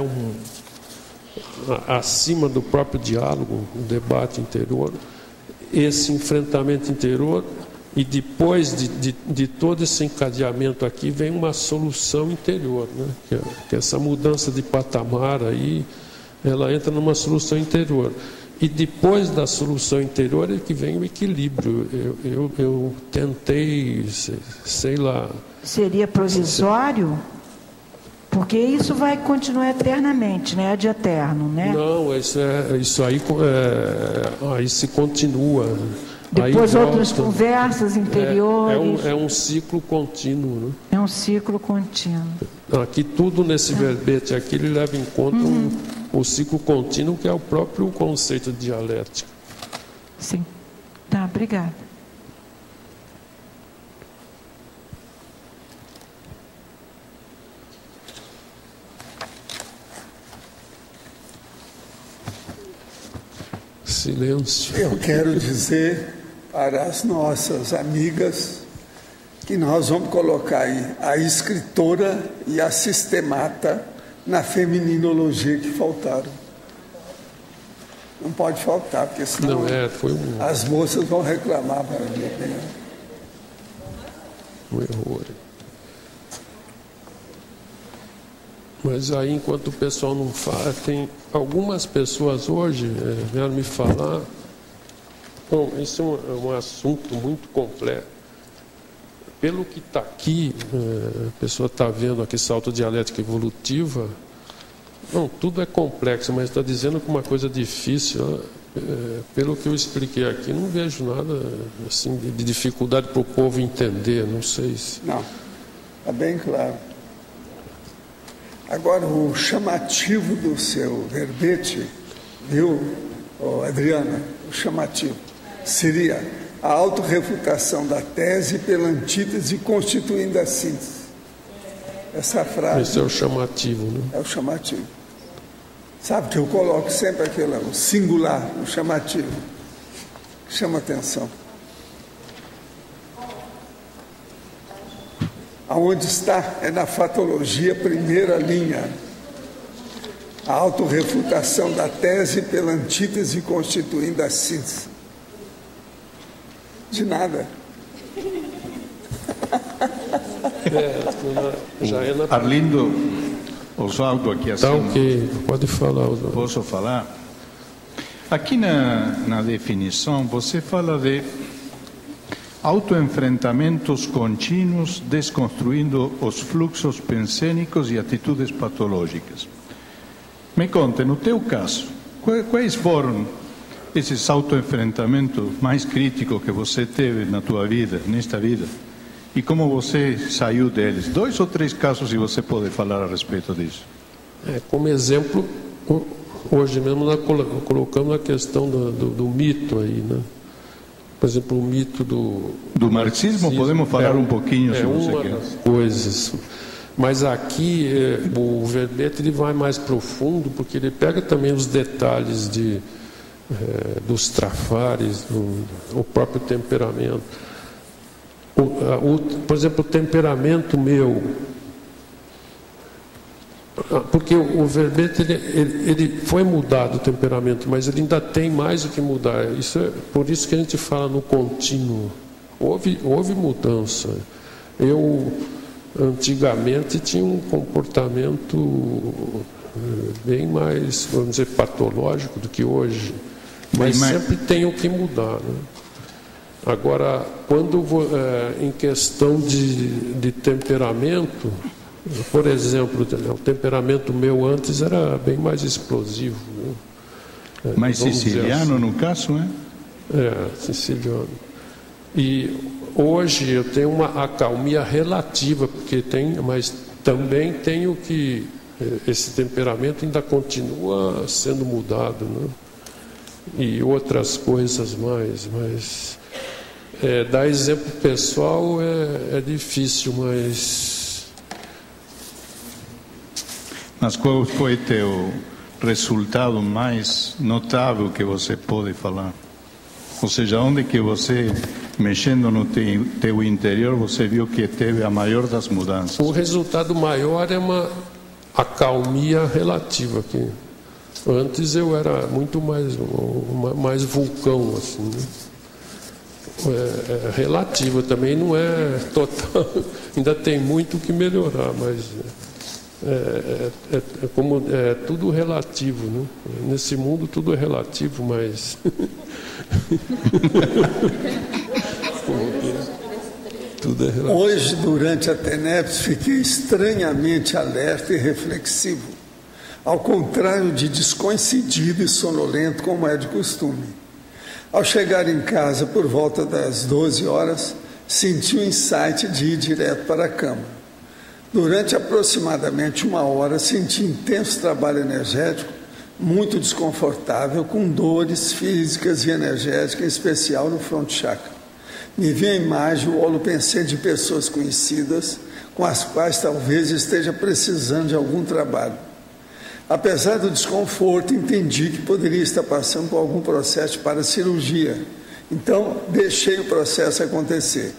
acima do próprio diálogo, um debate interior. Esse enfrentamento interior, e depois de todo esse encadeamento aqui, vem uma solução interior, né? Que essa mudança de patamar aí, ela entra numa solução interior. E depois da solução interior é que vem o equilíbrio. Eu tentei, sei lá... Seria provisório? Porque isso vai continuar eternamente, né? É de eterno, né? Não, isso aí se continua. Depois aí outras conversas interiores. É um ciclo contínuo, né? É um ciclo contínuo. Aqui tudo nesse verbete aqui, ele leva em conta o ciclo contínuo, que é o próprio conceito de dialética. Sim. Tá, obrigada. Silêncio. Eu quero dizer para as nossas amigas que nós vamos colocar aí a escritora e a sistemata na femininologia que faltaram. Não pode faltar, porque senão as moças vão reclamar para mim. Um erro. Mas aí, enquanto o pessoal não fala, tem algumas pessoas hoje vieram me falar. Bom, isso é um assunto muito complexo. Pelo que está aqui, a pessoa está vendo aqui essa autodialética evolutiva. Não, tudo é complexo, mas está dizendo que uma coisa difícil. Pelo que eu expliquei aqui, não vejo nada assim de dificuldade para o povo entender. Não sei se. Não, está bem claro. Agora, o chamativo do seu verbete, viu, Adriana? O chamativo seria a autorrefutação da tese pela antítese constituindo a síntese. Essa frase... Esse é o chamativo, né? É o chamativo. Sabe que eu coloco sempre aquilo, o singular, o chamativo. chama atenção. Aonde está? É na fatologia, primeira linha. A autorrefutação da tese pela antítese constituindo a síntese. De nada. Arlindo, Oswaldo aqui assim. Tá ok, pode falar, Oswaldo. Posso falar? Aqui na definição você fala de autoenfrentamentos contínuos desconstruindo os fluxos pensênicos e atitudes patológicas. Me conta, no teu caso, quais foram esses autoenfrentamentos mais críticos que você teve na tua vida, nesta vida? E como você saiu deles? 2 ou 3 casos, se você pode falar a respeito disso. Como exemplo, hoje mesmo nós colocamos a questão do mito aí, né? Por exemplo, o mito do marxismo, podemos falar um pouquinho, se você quer. Das coisas. Mas aqui o verbete ele vai mais profundo, porque ele pega também os detalhes dos trafares, o próprio temperamento. Por exemplo, o temperamento meu, porque o verbete ele foi mudado, o temperamento, mas ele ainda tem mais o que mudar. Por isso que a gente fala no contínuo. Houve mudança. Eu antigamente tinha um comportamento bem mais, vamos dizer, patológico do que hoje, mas sempre tem o que mudar, né? Agora, quando em questão de temperamento, por exemplo, o temperamento meu antes era bem mais explosivo, né? Mais siciliano, assim, no caso, né? Siciliano. E hoje eu tenho uma acalmia relativa, mas também tenho que esse temperamento ainda continua sendo mudado, né? E outras coisas mais, mas dar exemplo pessoal é difícil, mas qual foi teu resultado mais notável que você pode falar? Ou seja, onde que você, mexendo no teu interior, você viu que teve a maior das mudanças? O resultado maior é uma acalmia relativa aqui. Antes eu era muito mais vulcão, assim, né? Relativa também, não é total. Ainda tem muito que melhorar, mas tudo relativo, né? Nesse mundo tudo é relativo, mas tudo é relativo. Hoje, durante a TENEPS, fiquei estranhamente alerta e reflexivo, ao contrário de descoincidido e sonolento, como é de costume. Ao chegar em casa por volta das 12 horas, senti o insight de ir direto para a cama. Durante aproximadamente 1 hora, senti intenso trabalho energético, muito desconfortável, com dores físicas e energéticas, em especial no front chakra. Me vi a imagem, o holopensê de pessoas conhecidas, com as quais talvez esteja precisando de algum trabalho. Apesar do desconforto, entendi que poderia estar passando por algum processo para cirurgia. Então, deixei o processo acontecer.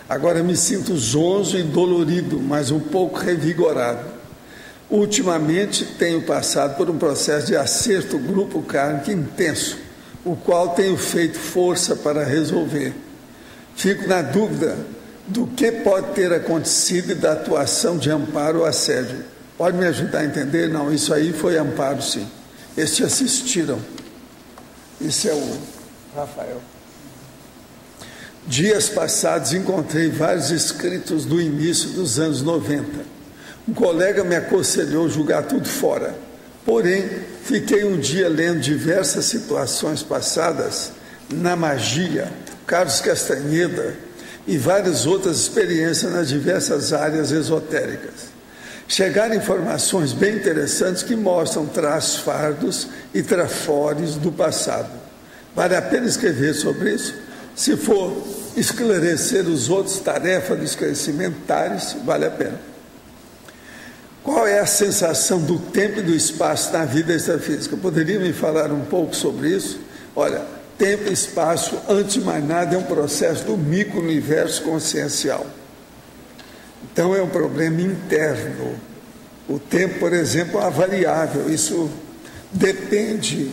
Agora me sinto zonzo e dolorido, mas um pouco revigorado. Ultimamente, tenho passado por um processo de acerto grupo kármico intenso, o qual tenho feito força para resolver. Fico na dúvida do que pode ter acontecido e da atuação de amparo ou assédio. Pode me ajudar a entender? Não, isso aí foi amparo, sim. Eles te assistiram. Esse é o Rafael. Dias passados encontrei vários escritos do início dos anos 90. Um colega me aconselhou jogar tudo fora. Porém, fiquei um dia lendo diversas situações passadas na magia, Carlos Castaneda e várias outras experiências nas diversas áreas esotéricas. Chegaram informações bem interessantes que mostram traços fardos e trafores do passado. Vale a pena escrever sobre isso? Se for esclarecer os outros, tarefa do esclarecimento, vale a pena. Qual é a sensação do tempo e do espaço na vida extrafísica? Poderia me falar um pouco sobre isso? Olha, tempo e espaço, antes de mais nada, é um processo do micro-universo consciencial. Então, é um problema interno. O tempo, por exemplo, é uma variável. Isso depende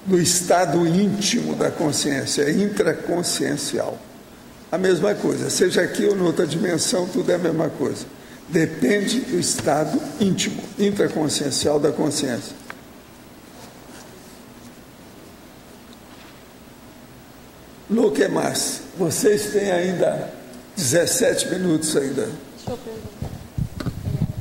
do estado íntimo da consciência, é intraconsciencial. A mesma coisa, seja aqui ou noutra dimensão, tudo é a mesma coisa. Depende do estado íntimo, intraconsciencial da consciência. Lu, que mais? Vocês têm ainda 17 minutos ainda. Deixa eu perguntar.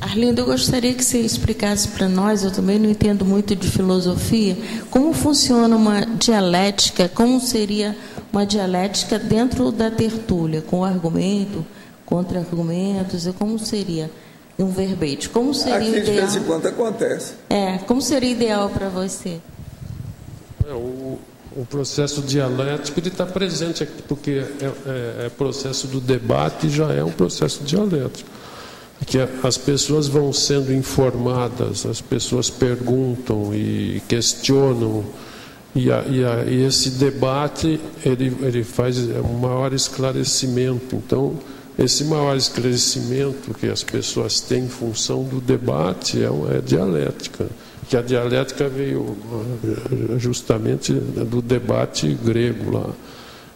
Arlindo, eu gostaria que você explicasse para nós, eu também não entendo muito de filosofia, como funciona uma dialética, como seria uma dialética dentro da tertúlia, com argumento, contra-argumentos, e como seria um verbete? Como seria aqui, ideal? de vez em quando acontece. Como seria ideal para você? O processo dialético está presente aqui, porque é processo do debate, já é um processo dialético. Que as pessoas vão sendo informadas, as pessoas perguntam e questionam, e esse debate ele faz um maior esclarecimento. Então, esse maior esclarecimento que as pessoas têm em função do debate é dialética. Que a dialética veio justamente do debate grego lá.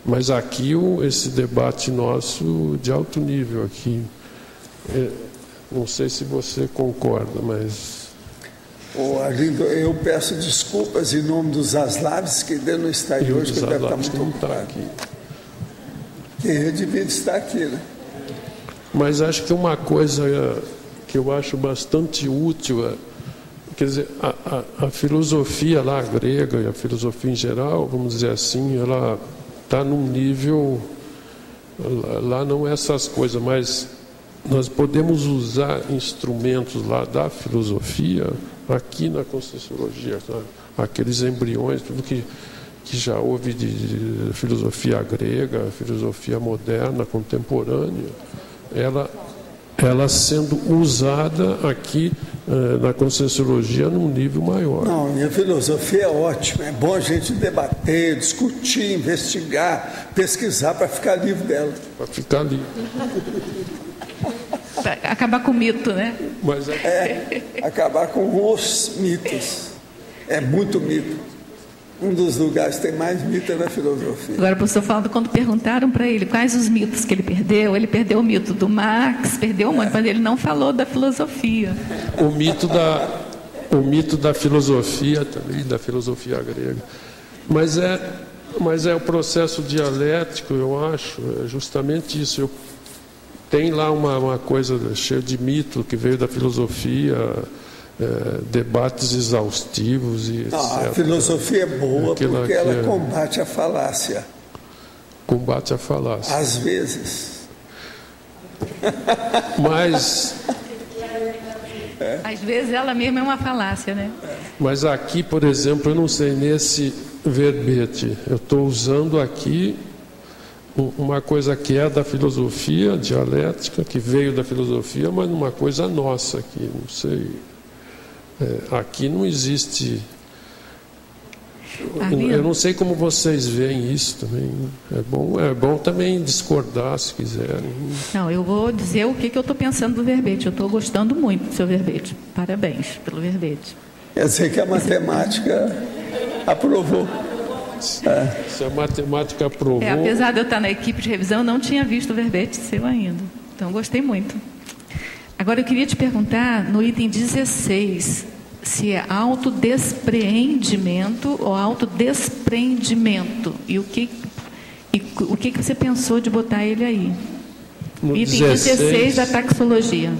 Mas aqui, esse debate nosso de alto nível aqui, não sei se você concorda, mas... Arlindo, eu peço desculpas em nome dos Zaslavs, que ainda não está aí hoje, que deve estar muito ocupado. Que devia estar aqui, né? Mas acho que uma coisa que eu acho bastante útil, quer dizer, a filosofia lá grega e a filosofia em geral, vamos dizer assim, ela está num nível, lá não é essas coisas, mas nós podemos usar instrumentos lá da filosofia aqui na Conscienciologia, aqueles embriões, tudo que já houve de filosofia grega, filosofia moderna, contemporânea, ela sendo usada aqui na Conscienciologia num nível maior. Não, minha filosofia é ótima, é bom a gente debater, discutir, investigar, pesquisar para ficar livre dela. Para ficar livre. Para acabar com o mito, né? Mas acabar com os mitos. É muito mito. Um dos lugares que tem mais mito é na filosofia. Agora, o professor falando, quando perguntaram para ele quais os mitos que ele perdeu o mito do Marx, perdeu um monte, mas ele não falou da filosofia. O mito da filosofia também, da filosofia grega. Mas é o processo dialético, eu acho, é justamente isso. Tem lá uma coisa cheia de mito que veio da filosofia, debates exaustivos e etc. A filosofia é boa porque ela combate a falácia. Combate a falácia. Às vezes. Mas... Às vezes ela mesma é uma falácia, né? Mas aqui, por exemplo, eu não sei, nesse verbete, eu estou usando aqui uma coisa que é da filosofia dialética, que veio da filosofia, mas uma coisa nossa aqui, não sei. Aqui não existe... Eu não sei como vocês veem isso também. É bom também discordar, se quiserem. Não, eu vou dizer o que eu estou pensando do verbete. Eu estou gostando muito do seu verbete. Parabéns pelo verbete. Quer dizer que a matemática aprovou. Se a matemática aprovou... apesar de eu estar na equipe de revisão, eu não tinha visto o verbete seu ainda. Então, gostei muito. Agora, eu queria te perguntar, no item 16, se é autodespreendimento ou autodespreendimento. E o que você pensou de botar ele aí? No item 16 da taxologia.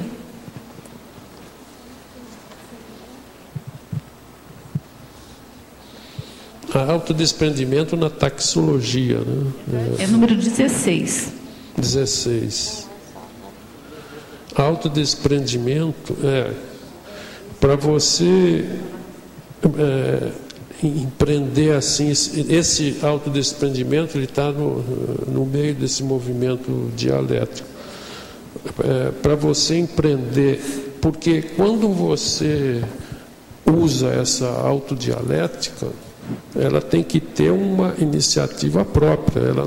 Autodespreendimento na taxologia, né? É número 16. 16. Autodespreendimento para você empreender assim, esse autodespreendimento ele está no meio desse movimento dialético. Para você empreender, porque quando você usa essa autodialética, ela tem que ter uma iniciativa própria. Ela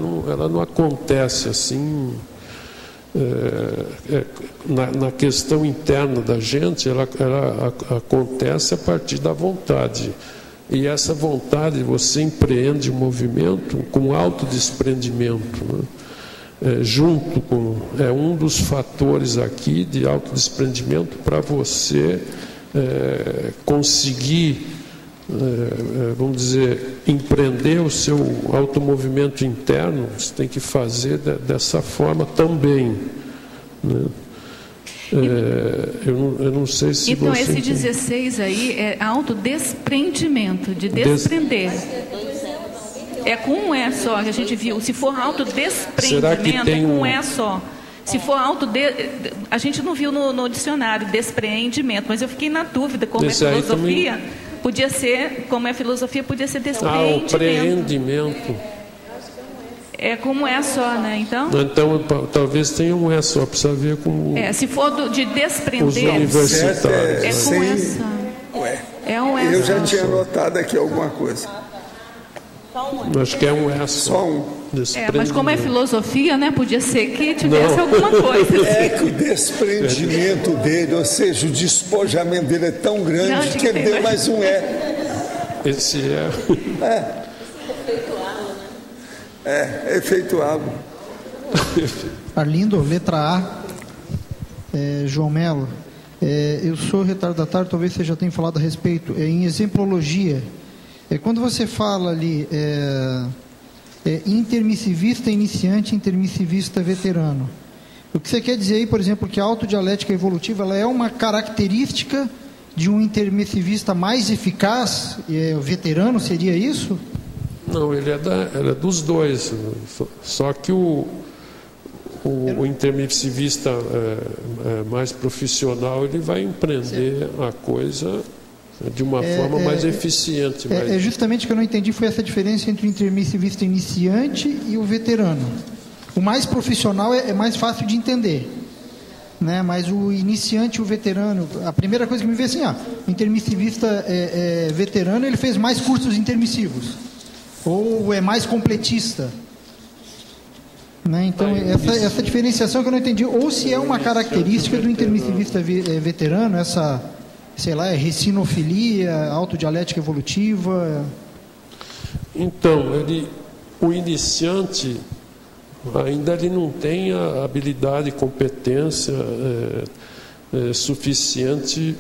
não acontece assim na questão interna da gente. Ela acontece a partir da vontade. E essa vontade, você empreende o movimento com autodespreendimento, né? Junto com um dos fatores aqui de autodespreendimento para você conseguir, vamos dizer, empreender o seu automovimento interno. Você tem que fazer dessa forma também, né? Eu não sei se então, você... esse 16 aí é autodespreendimento, de desprender. É com um E só que a gente viu. Se for autodespreendimento, é com um E só. Se for a gente não viu no dicionário despreendimento, mas eu fiquei na dúvida, como é filosofia, podia ser, como é filosofia, podia ser despreendimento. O preendimento. É como é só, né? Então talvez tenha um é só, precisa ver com se for de desprender, os universitários. É com essa. É um é. Eu já tinha anotado aqui alguma coisa. Acho que é um é só. Mas como é filosofia, né? Podia ser que tivesse alguma coisa. É que o desprendimento dele, ou seja, o despojamento dele é tão grande que ele deu mais um é. Esse é. Efeituado. Arlindo, letra A, João Melo. Eu sou retardatário, talvez você já tenha falado a respeito. Em exemplologia, quando você fala ali intermissivista iniciante, intermissivista veterano, o que você quer dizer aí, por exemplo, que a autodialética evolutiva ela é uma característica de um intermissivista mais eficaz, veterano, seria isso? Não, ele é dos dois. Só que o intermissivista mais profissional, ele vai empreender a coisa de uma forma mais eficiente. Justamente o que eu não entendi foi essa diferença entre o intermissivista iniciante e o veterano. O mais profissional é mais fácil de entender, né? Mas o iniciante e o veterano, a primeira coisa que me veio assim, o intermissivista veterano, ele fez mais cursos intermissivos. Ou é mais completista, né? Então essa diferenciação que eu não entendi, ou se é uma característica do intermissivista veterano, essa, sei lá, recinofilia, autodialética evolutiva. Então, o iniciante ainda ele não tem a habilidade e competência suficiente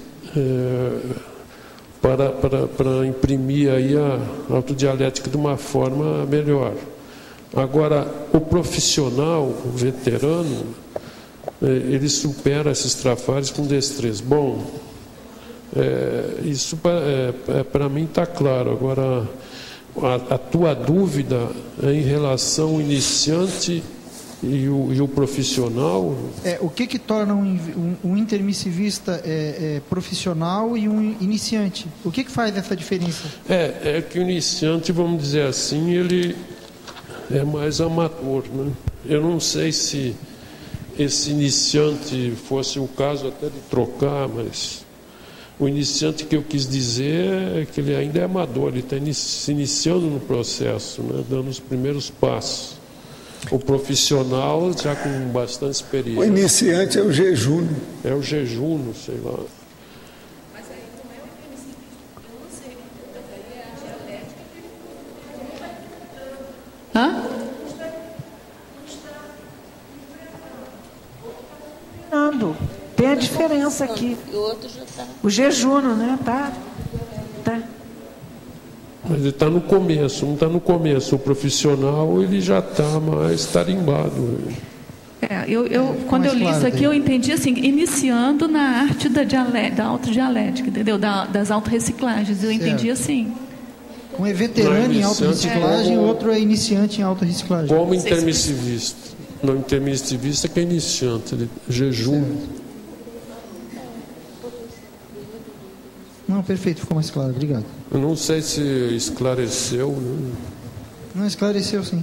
para imprimir aí a autodialética de uma forma melhor. Agora, o profissional, o veterano, ele supera esses trafares com destreza. Bom, isso para mim está claro. Agora, a tua dúvida é em relação ao iniciante e o profissional? O que torna um intermissivista profissional e um iniciante? O que faz essa diferença? É que o iniciante, vamos dizer assim, ele é mais amador, né? Eu não sei se esse iniciante fosse o caso até de trocar, mas o iniciante que eu quis dizer é que ele ainda é amador, ele está se iniciando no processo, né? Dando os primeiros passos. O profissional já com bastante experiência. O iniciante é o jejum. É o jejum, sei lá. Mas aí não é o intermissivista, eu não sei. Mas aí é a dialética. Tem a diferença aqui. O outro já está. O jejum, né? Tá. Mas ele está no começo, não está no começo. O profissional, ele já está mais tarimbado. Quando eu li isso aqui, eu entendi assim, iniciando na arte da autodialética, entendeu? Das autorreciclagens. Eu entendi assim. Um é veterano em autorreciclagem, o outro é iniciante em autorreciclagem. Como intermissivista. Não, intermissivista que é iniciante, ele jejum. Não, perfeito, ficou mais claro, obrigado. Eu não sei se esclareceu. Né? Não, esclareceu sim.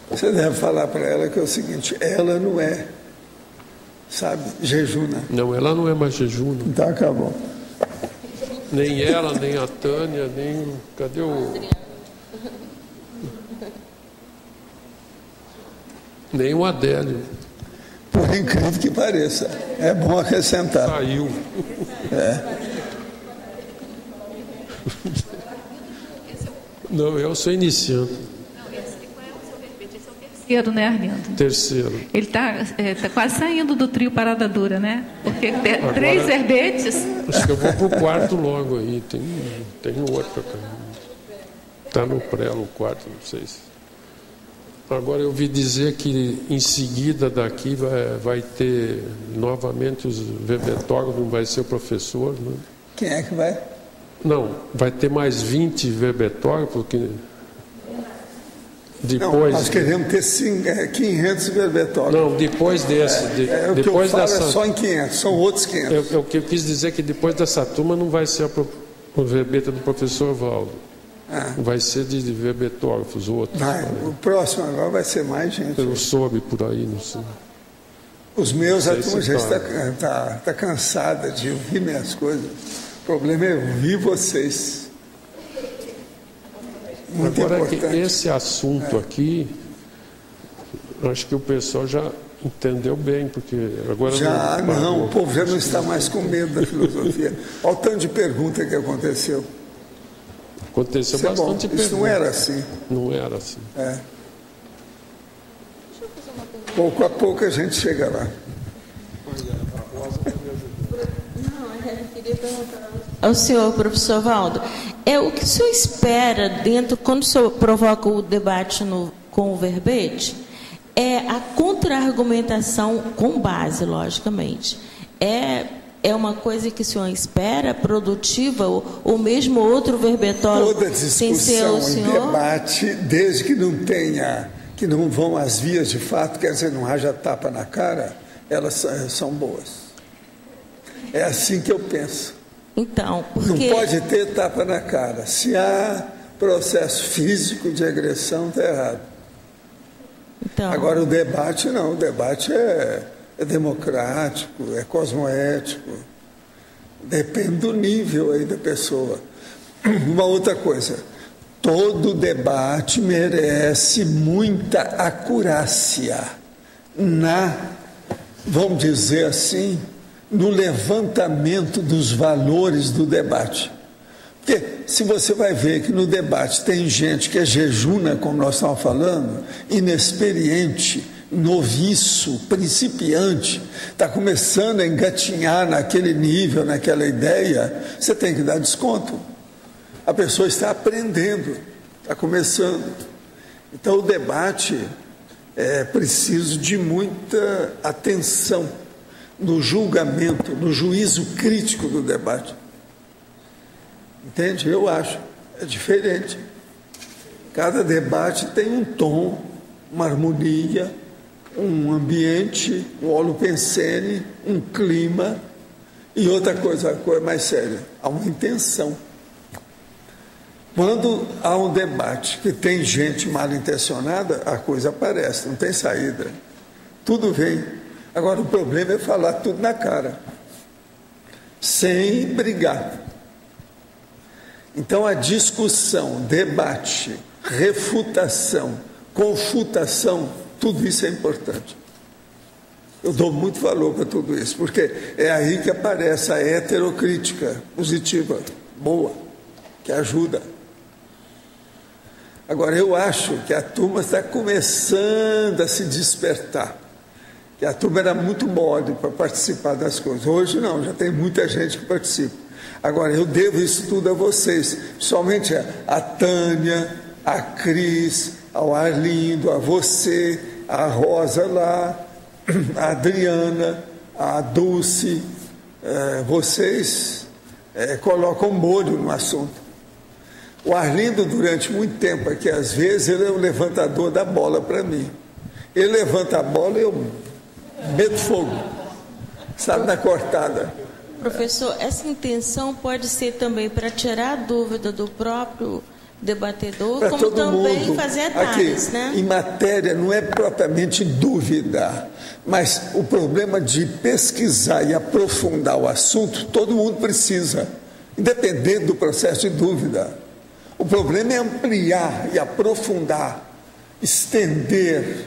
Você deve falar para ela que é o seguinte, ela não é, sabe, jejuna. Não, ela não é mais jejuna. Então acabou. Nem ela, nem a Tânia, nem... Cadê o... Nem o Adélio. Por incrível que pareça. É bom acrescentar. Saiu. Não, eu sou iniciante. Terceiro, né, Arlindo? Terceiro. Ele tá quase saindo do trio Parada Dura, né? Porque tem Agora, 3 verbetes. Acho que eu vou pro quarto logo aí. Tem outro. Está no pré, no quarto, não sei se. Agora eu ouvi dizer que em seguida daqui vai ter novamente os verbetógrafos, não vai ser o professor, né? Quem é que vai? Não, vai ter mais 20 verbetógrafos que... Depois... Não, nós queremos ter 500 verbetógrafos. Não, depois desse. O que eu falo é só em 500, são outros 500. O que eu quis dizer é que depois dessa turma não vai ser o verbeta do professor Valdo. Vai ser de verbetógrafos, outros. O próximo agora vai ser mais gente. Eu soube por aí, não sei. Os meus, a turma já está cansada de ouvir minhas coisas. O problema é ouvir vocês. Muito agora importante. Que esse assunto aqui, acho que o pessoal já entendeu bem, porque agora... O povo já não está mais com medo da filosofia. Olha o tanto de pergunta que aconteceu. Aconteceu bastante pergunta. Isso não era assim. Não era assim. Pouco a pouco a gente chega lá. Ao senhor, professor Valdo, o que o senhor espera quando o senhor provoca o debate com o verbete, a contra-argumentação com base, logicamente. É uma coisa que o senhor espera, produtiva, ou mesmo outro verbetório? Toda discussão em debate, desde que não tenha, que não vão às vias de fato, quer dizer, não haja tapa na cara, elas são boas. É assim que eu penso. Então, porque... Não pode ter tapa na cara. Se há processo físico de agressão, está errado. Então... Agora, o debate não. O debate é democrático, é cosmoético. Depende do nível aí da pessoa. Uma outra coisa. Todo debate merece muita acurácia vamos dizer assim, no levantamento dos valores do debate. Porque se você vai ver que no debate tem gente que é jejuna, como nós estávamos falando, inexperiente, noviço, principiante, está começando a engatinhar naquele nível, naquela ideia, você tem que dar desconto. A pessoa está aprendendo, está começando. Então o debate é preciso de muita atenção no julgamento, no juízo crítico do debate. Entende? Eu acho. É diferente. Cada debate tem um tom, uma harmonia, um ambiente, um holopensene, um clima e outra coisa, a coisa mais séria, há uma intenção. Quando há um debate que tem gente mal intencionada, a coisa aparece, não tem saída. Tudo vem. Agora, o problema é falar tudo na cara, sem brigar. Então, a discussão, debate, refutação, confutação, tudo isso é importante. Eu dou muito valor para tudo isso, porque é aí que aparece a heterocrítica positiva, boa, que ajuda. Agora, eu acho que a turma está começando a se despertar. Que a turma era muito mole para participar das coisas. Hoje não, já tem muita gente que participa. Agora, eu devo isso tudo a vocês, principalmente a Tânia, a Cris, ao Arlindo, a você, a Rosa lá, a Adriana, a Dulce. Vocês colocam molho no assunto. O Arlindo, durante muito tempo aqui, às vezes, ele é o levantador da bola para mim. Ele levanta a bola e eu meto fogo, sabe, na cortada. Professor, essa intenção pode ser também para tirar a dúvida do próprio debatedor, pra como também mundo. Fazer atalhos, né? Em matéria não é propriamente dúvida, mas o problema de pesquisar e aprofundar o assunto, todo mundo precisa. independente do processo de dúvida. O problema é ampliar e aprofundar, estender,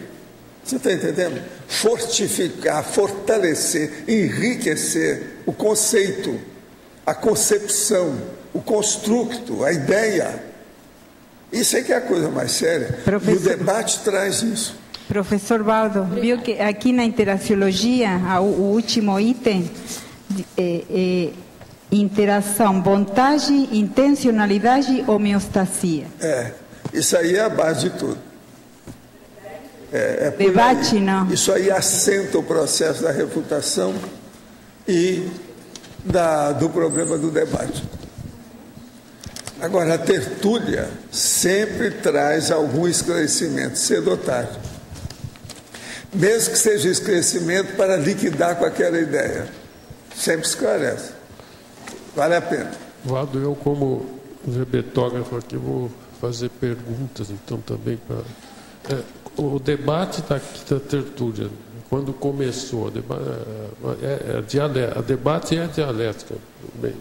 você está entendendo? Fortificar, fortalecer, enriquecer o conceito, a concepção, o construto, a ideia. Isso é que é a coisa mais séria. E o debate traz isso. Professor Baldo, viu que aqui na interaciologia, o último item, interação, vontade, intencionalidade, homeostasia. Isso aí é a base de tudo. Debate, não. Isso aí assenta o processo da refutação e do problema do debate. Agora, a tertúlia sempre traz algum esclarecimento, cedo ou tarde. Mesmo que seja esclarecimento para liquidar com aquela ideia. Sempre esclarece. Vale a pena. Valdo, eu como rebetógrafo aqui vou fazer perguntas, então, também para... o debate da tertúlia, quando começou, a debate é a dialética, bem.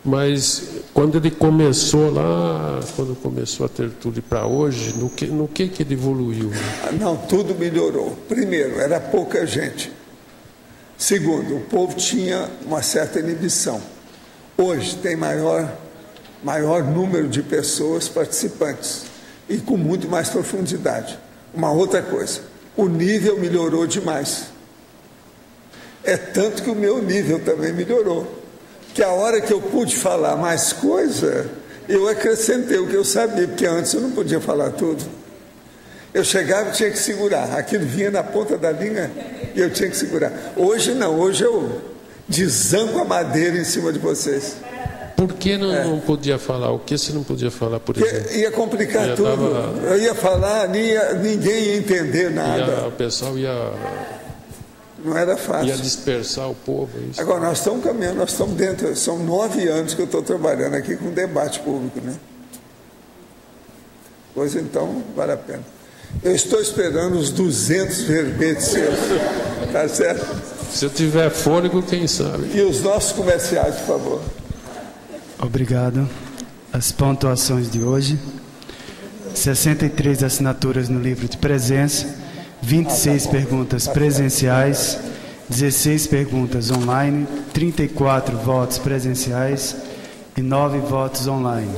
Mas quando ele começou lá, quando começou a tertúlia para hoje, no que ele evoluiu? Não, tudo melhorou. Primeiro, era pouca gente. Segundo, o povo tinha uma certa inibição. Hoje tem maior número de pessoas participantes e com muito mais profundidade. Uma outra coisa, o nível melhorou demais. É tanto que o meu nível também melhorou. Que a hora que eu pude falar mais coisa, eu acrescentei o que eu sabia, porque antes eu não podia falar tudo. Eu chegava e tinha que segurar. Aquilo vinha na ponta da linha e eu tinha que segurar. Hoje não, hoje eu desanco a madeira em cima de vocês. Por que não podia falar? O que você não podia falar, por exemplo? Ia complicar tudo. Eu ia falar, ninguém ia entender nada. O pessoal ia... Não era fácil. Ia dispersar o povo. Isso. Agora, nós estamos caminhando, nós estamos dentro. São 9 anos que eu estou trabalhando aqui com debate público, né? Pois então, vale a pena. Eu estou esperando os 200 verbetes seus. Tá certo? Se eu tiver fôlego, quem sabe. E os nossos comerciais, por favor. Obrigado. As pontuações de hoje: 63 assinaturas no livro de presença, 26 perguntas presenciais, 16 perguntas online, 34 votos presenciais e 9 votos online.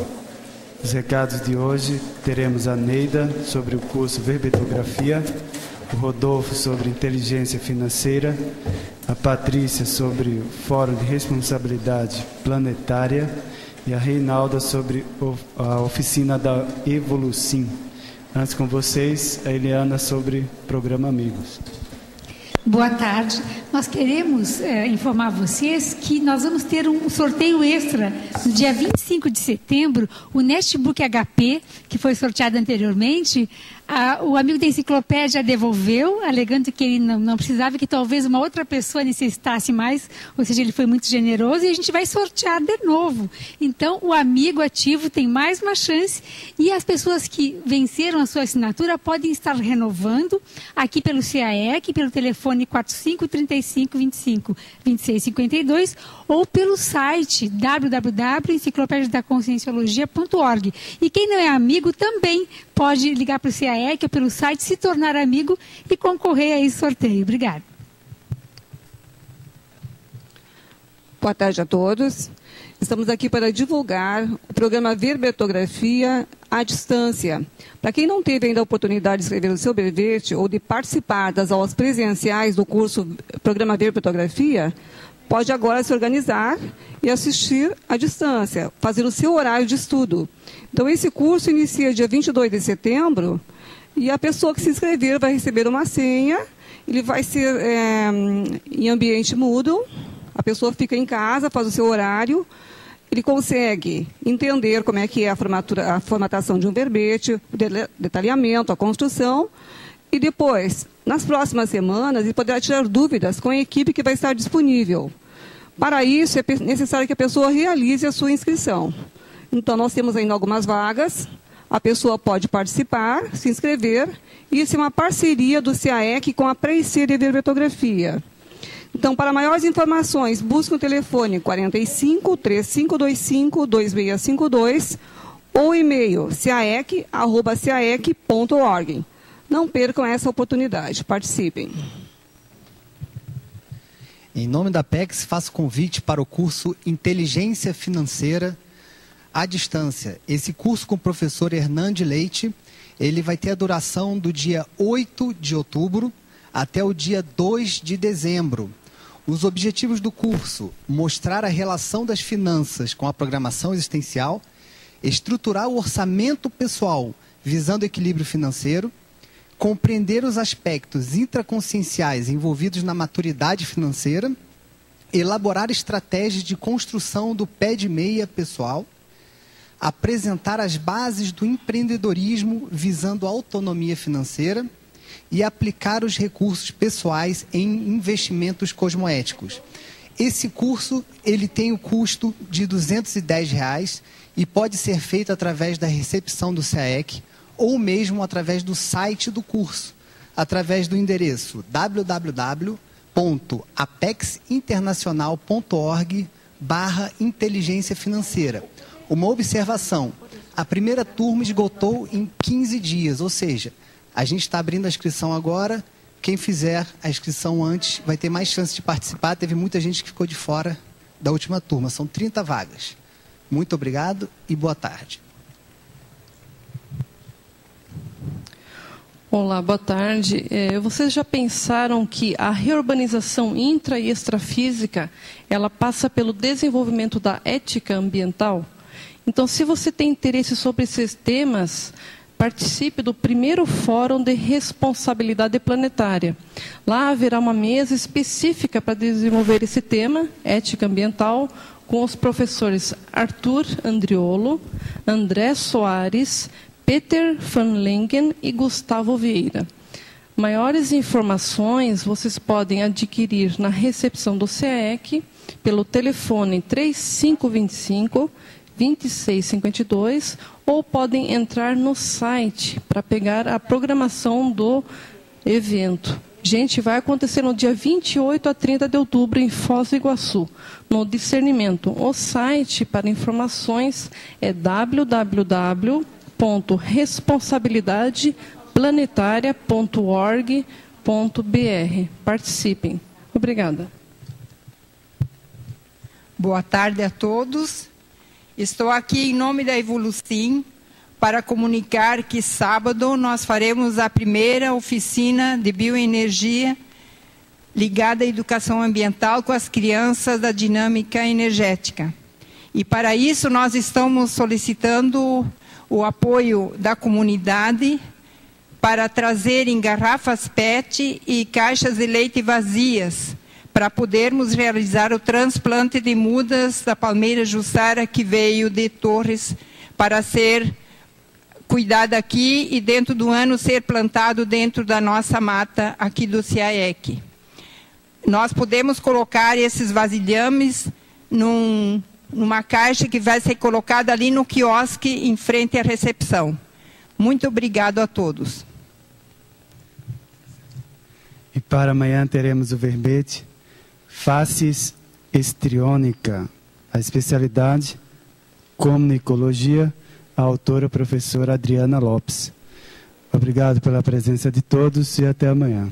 Os recados de hoje: teremos a Neida sobre o curso Verbetografia, o Rodolfo sobre inteligência financeira, a Patrícia sobre o Fórum de Responsabilidade Planetária e a Reinalda sobre a oficina da Evolucim. Antes com vocês, a Eliana sobre o programa Amigos. Boa tarde. Nós queremos informar vocês que nós vamos ter um sorteio extra no dia 25 de setembro, o Netbook HP, que foi sorteado anteriormente. O amigo da enciclopédia devolveu, alegando que ele não precisava, que talvez uma outra pessoa necessitasse mais, ou seja, ele foi muito generoso, e a gente vai sortear de novo. Então, o amigo ativo tem mais uma chance, e as pessoas que venceram a sua assinatura podem estar renovando aqui pelo CAEC, pelo telefone 4535252652, ou pelo site www.enciclopediadaconscienciologia.org. E quem não é amigo também pode ligar para o CAEC ou pelo site, se tornar amigo e concorrer a esse sorteio. Obrigada. Boa tarde a todos. Estamos aqui para divulgar o programa Verbetografia à distância. Para quem não teve ainda a oportunidade de escrever o seu verbete ou de participar das aulas presenciais do curso Programa Verbetografia, pode agora se organizar e assistir à distância, fazer o seu horário de estudo. Então, esse curso inicia dia 22 de setembro e a pessoa que se inscrever vai receber uma senha. Ele vai ser em ambiente Moodle. A pessoa fica em casa, faz o seu horário. Ele consegue entender como é que é a formatação de um verbete, o detalhamento, a construção. E depois, nas próximas semanas, ele poderá tirar dúvidas com a equipe que vai estar disponível. Para isso, é necessário que a pessoa realize a sua inscrição. Então, nós temos ainda algumas vagas. A pessoa pode participar, se inscrever. Isso é uma parceria do CAEC com a Pré-IC de Verbetografia. Então, para maiores informações, busque o telefone 45 3525 2652 ou o e-mail caec@caec.org. Não percam essa oportunidade. Participem. Em nome da Apex, faço convite para o curso Inteligência Financeira à Distância. Esse curso com o professor Hernande Leite, ele vai ter a duração do dia 8 de outubro até o dia 2 de dezembro. Os objetivos do curso: mostrar a relação das finanças com a programação existencial, estruturar o orçamento pessoal visando o equilíbrio financeiro, compreender os aspectos intraconscienciais envolvidos na maturidade financeira, elaborar estratégias de construção do pé de meia pessoal, apresentar as bases do empreendedorismo visando a autonomia financeira e aplicar os recursos pessoais em investimentos cosmoéticos. Esse curso ele tem o custo de R$ 210 e pode ser feito através da recepção do CAEC ou mesmo através do site do curso, através do endereço www.apexinternacional.org/inteligência financeira. Uma observação: a primeira turma esgotou em 15 dias, ou seja, a gente está abrindo a inscrição agora. Quem fizer a inscrição antes vai ter mais chance de participar. Teve muita gente que ficou de fora da última turma. São 30 vagas. Muito obrigado e boa tarde. Olá, boa tarde. Vocês já pensaram que a reurbanização intra e extrafísica, ela passa pelo desenvolvimento da ética ambiental? Então, se você tem interesse sobre esses temas, participe do primeiro Fórum de Responsabilidade Planetária. Lá haverá uma mesa específica para desenvolver esse tema, ética ambiental, com os professores Arthur Andriolo, André Soares, Peter van Lengen e Gustavo Vieira. Maiores informações vocês podem adquirir na recepção do CAEC pelo telefone 3525-2652 ou podem entrar no site para pegar a programação do evento. Gente, vai acontecer no dia 28 a 30 de outubro em Foz do Iguaçu, no Discernimento. O site para informações é www.responsabilidadeplanetaria.org.br. Participem. Obrigada. Boa tarde a todos. Estou aqui em nome da Evolucim para comunicar que sábado nós faremos a primeira oficina de bioenergia ligada à educação ambiental com as crianças da dinâmica energética. E para isso nós estamos solicitando o apoio da comunidade para trazerem garrafas PET e caixas de leite vazias para podermos realizar o transplante de mudas da palmeira Jussara que veio de Torres para ser cuidado aqui e dentro do ano ser plantado dentro da nossa mata aqui do CAEC. Nós podemos colocar esses vasilhames numa caixa que vai ser colocada ali no quiosque em frente à recepção. Muito obrigado a todos. E para amanhã teremos o verbete Faces Estriônica, a especialidade Comunicologia, a autora professora Adriana Lopes. Obrigado pela presença de todos e até amanhã.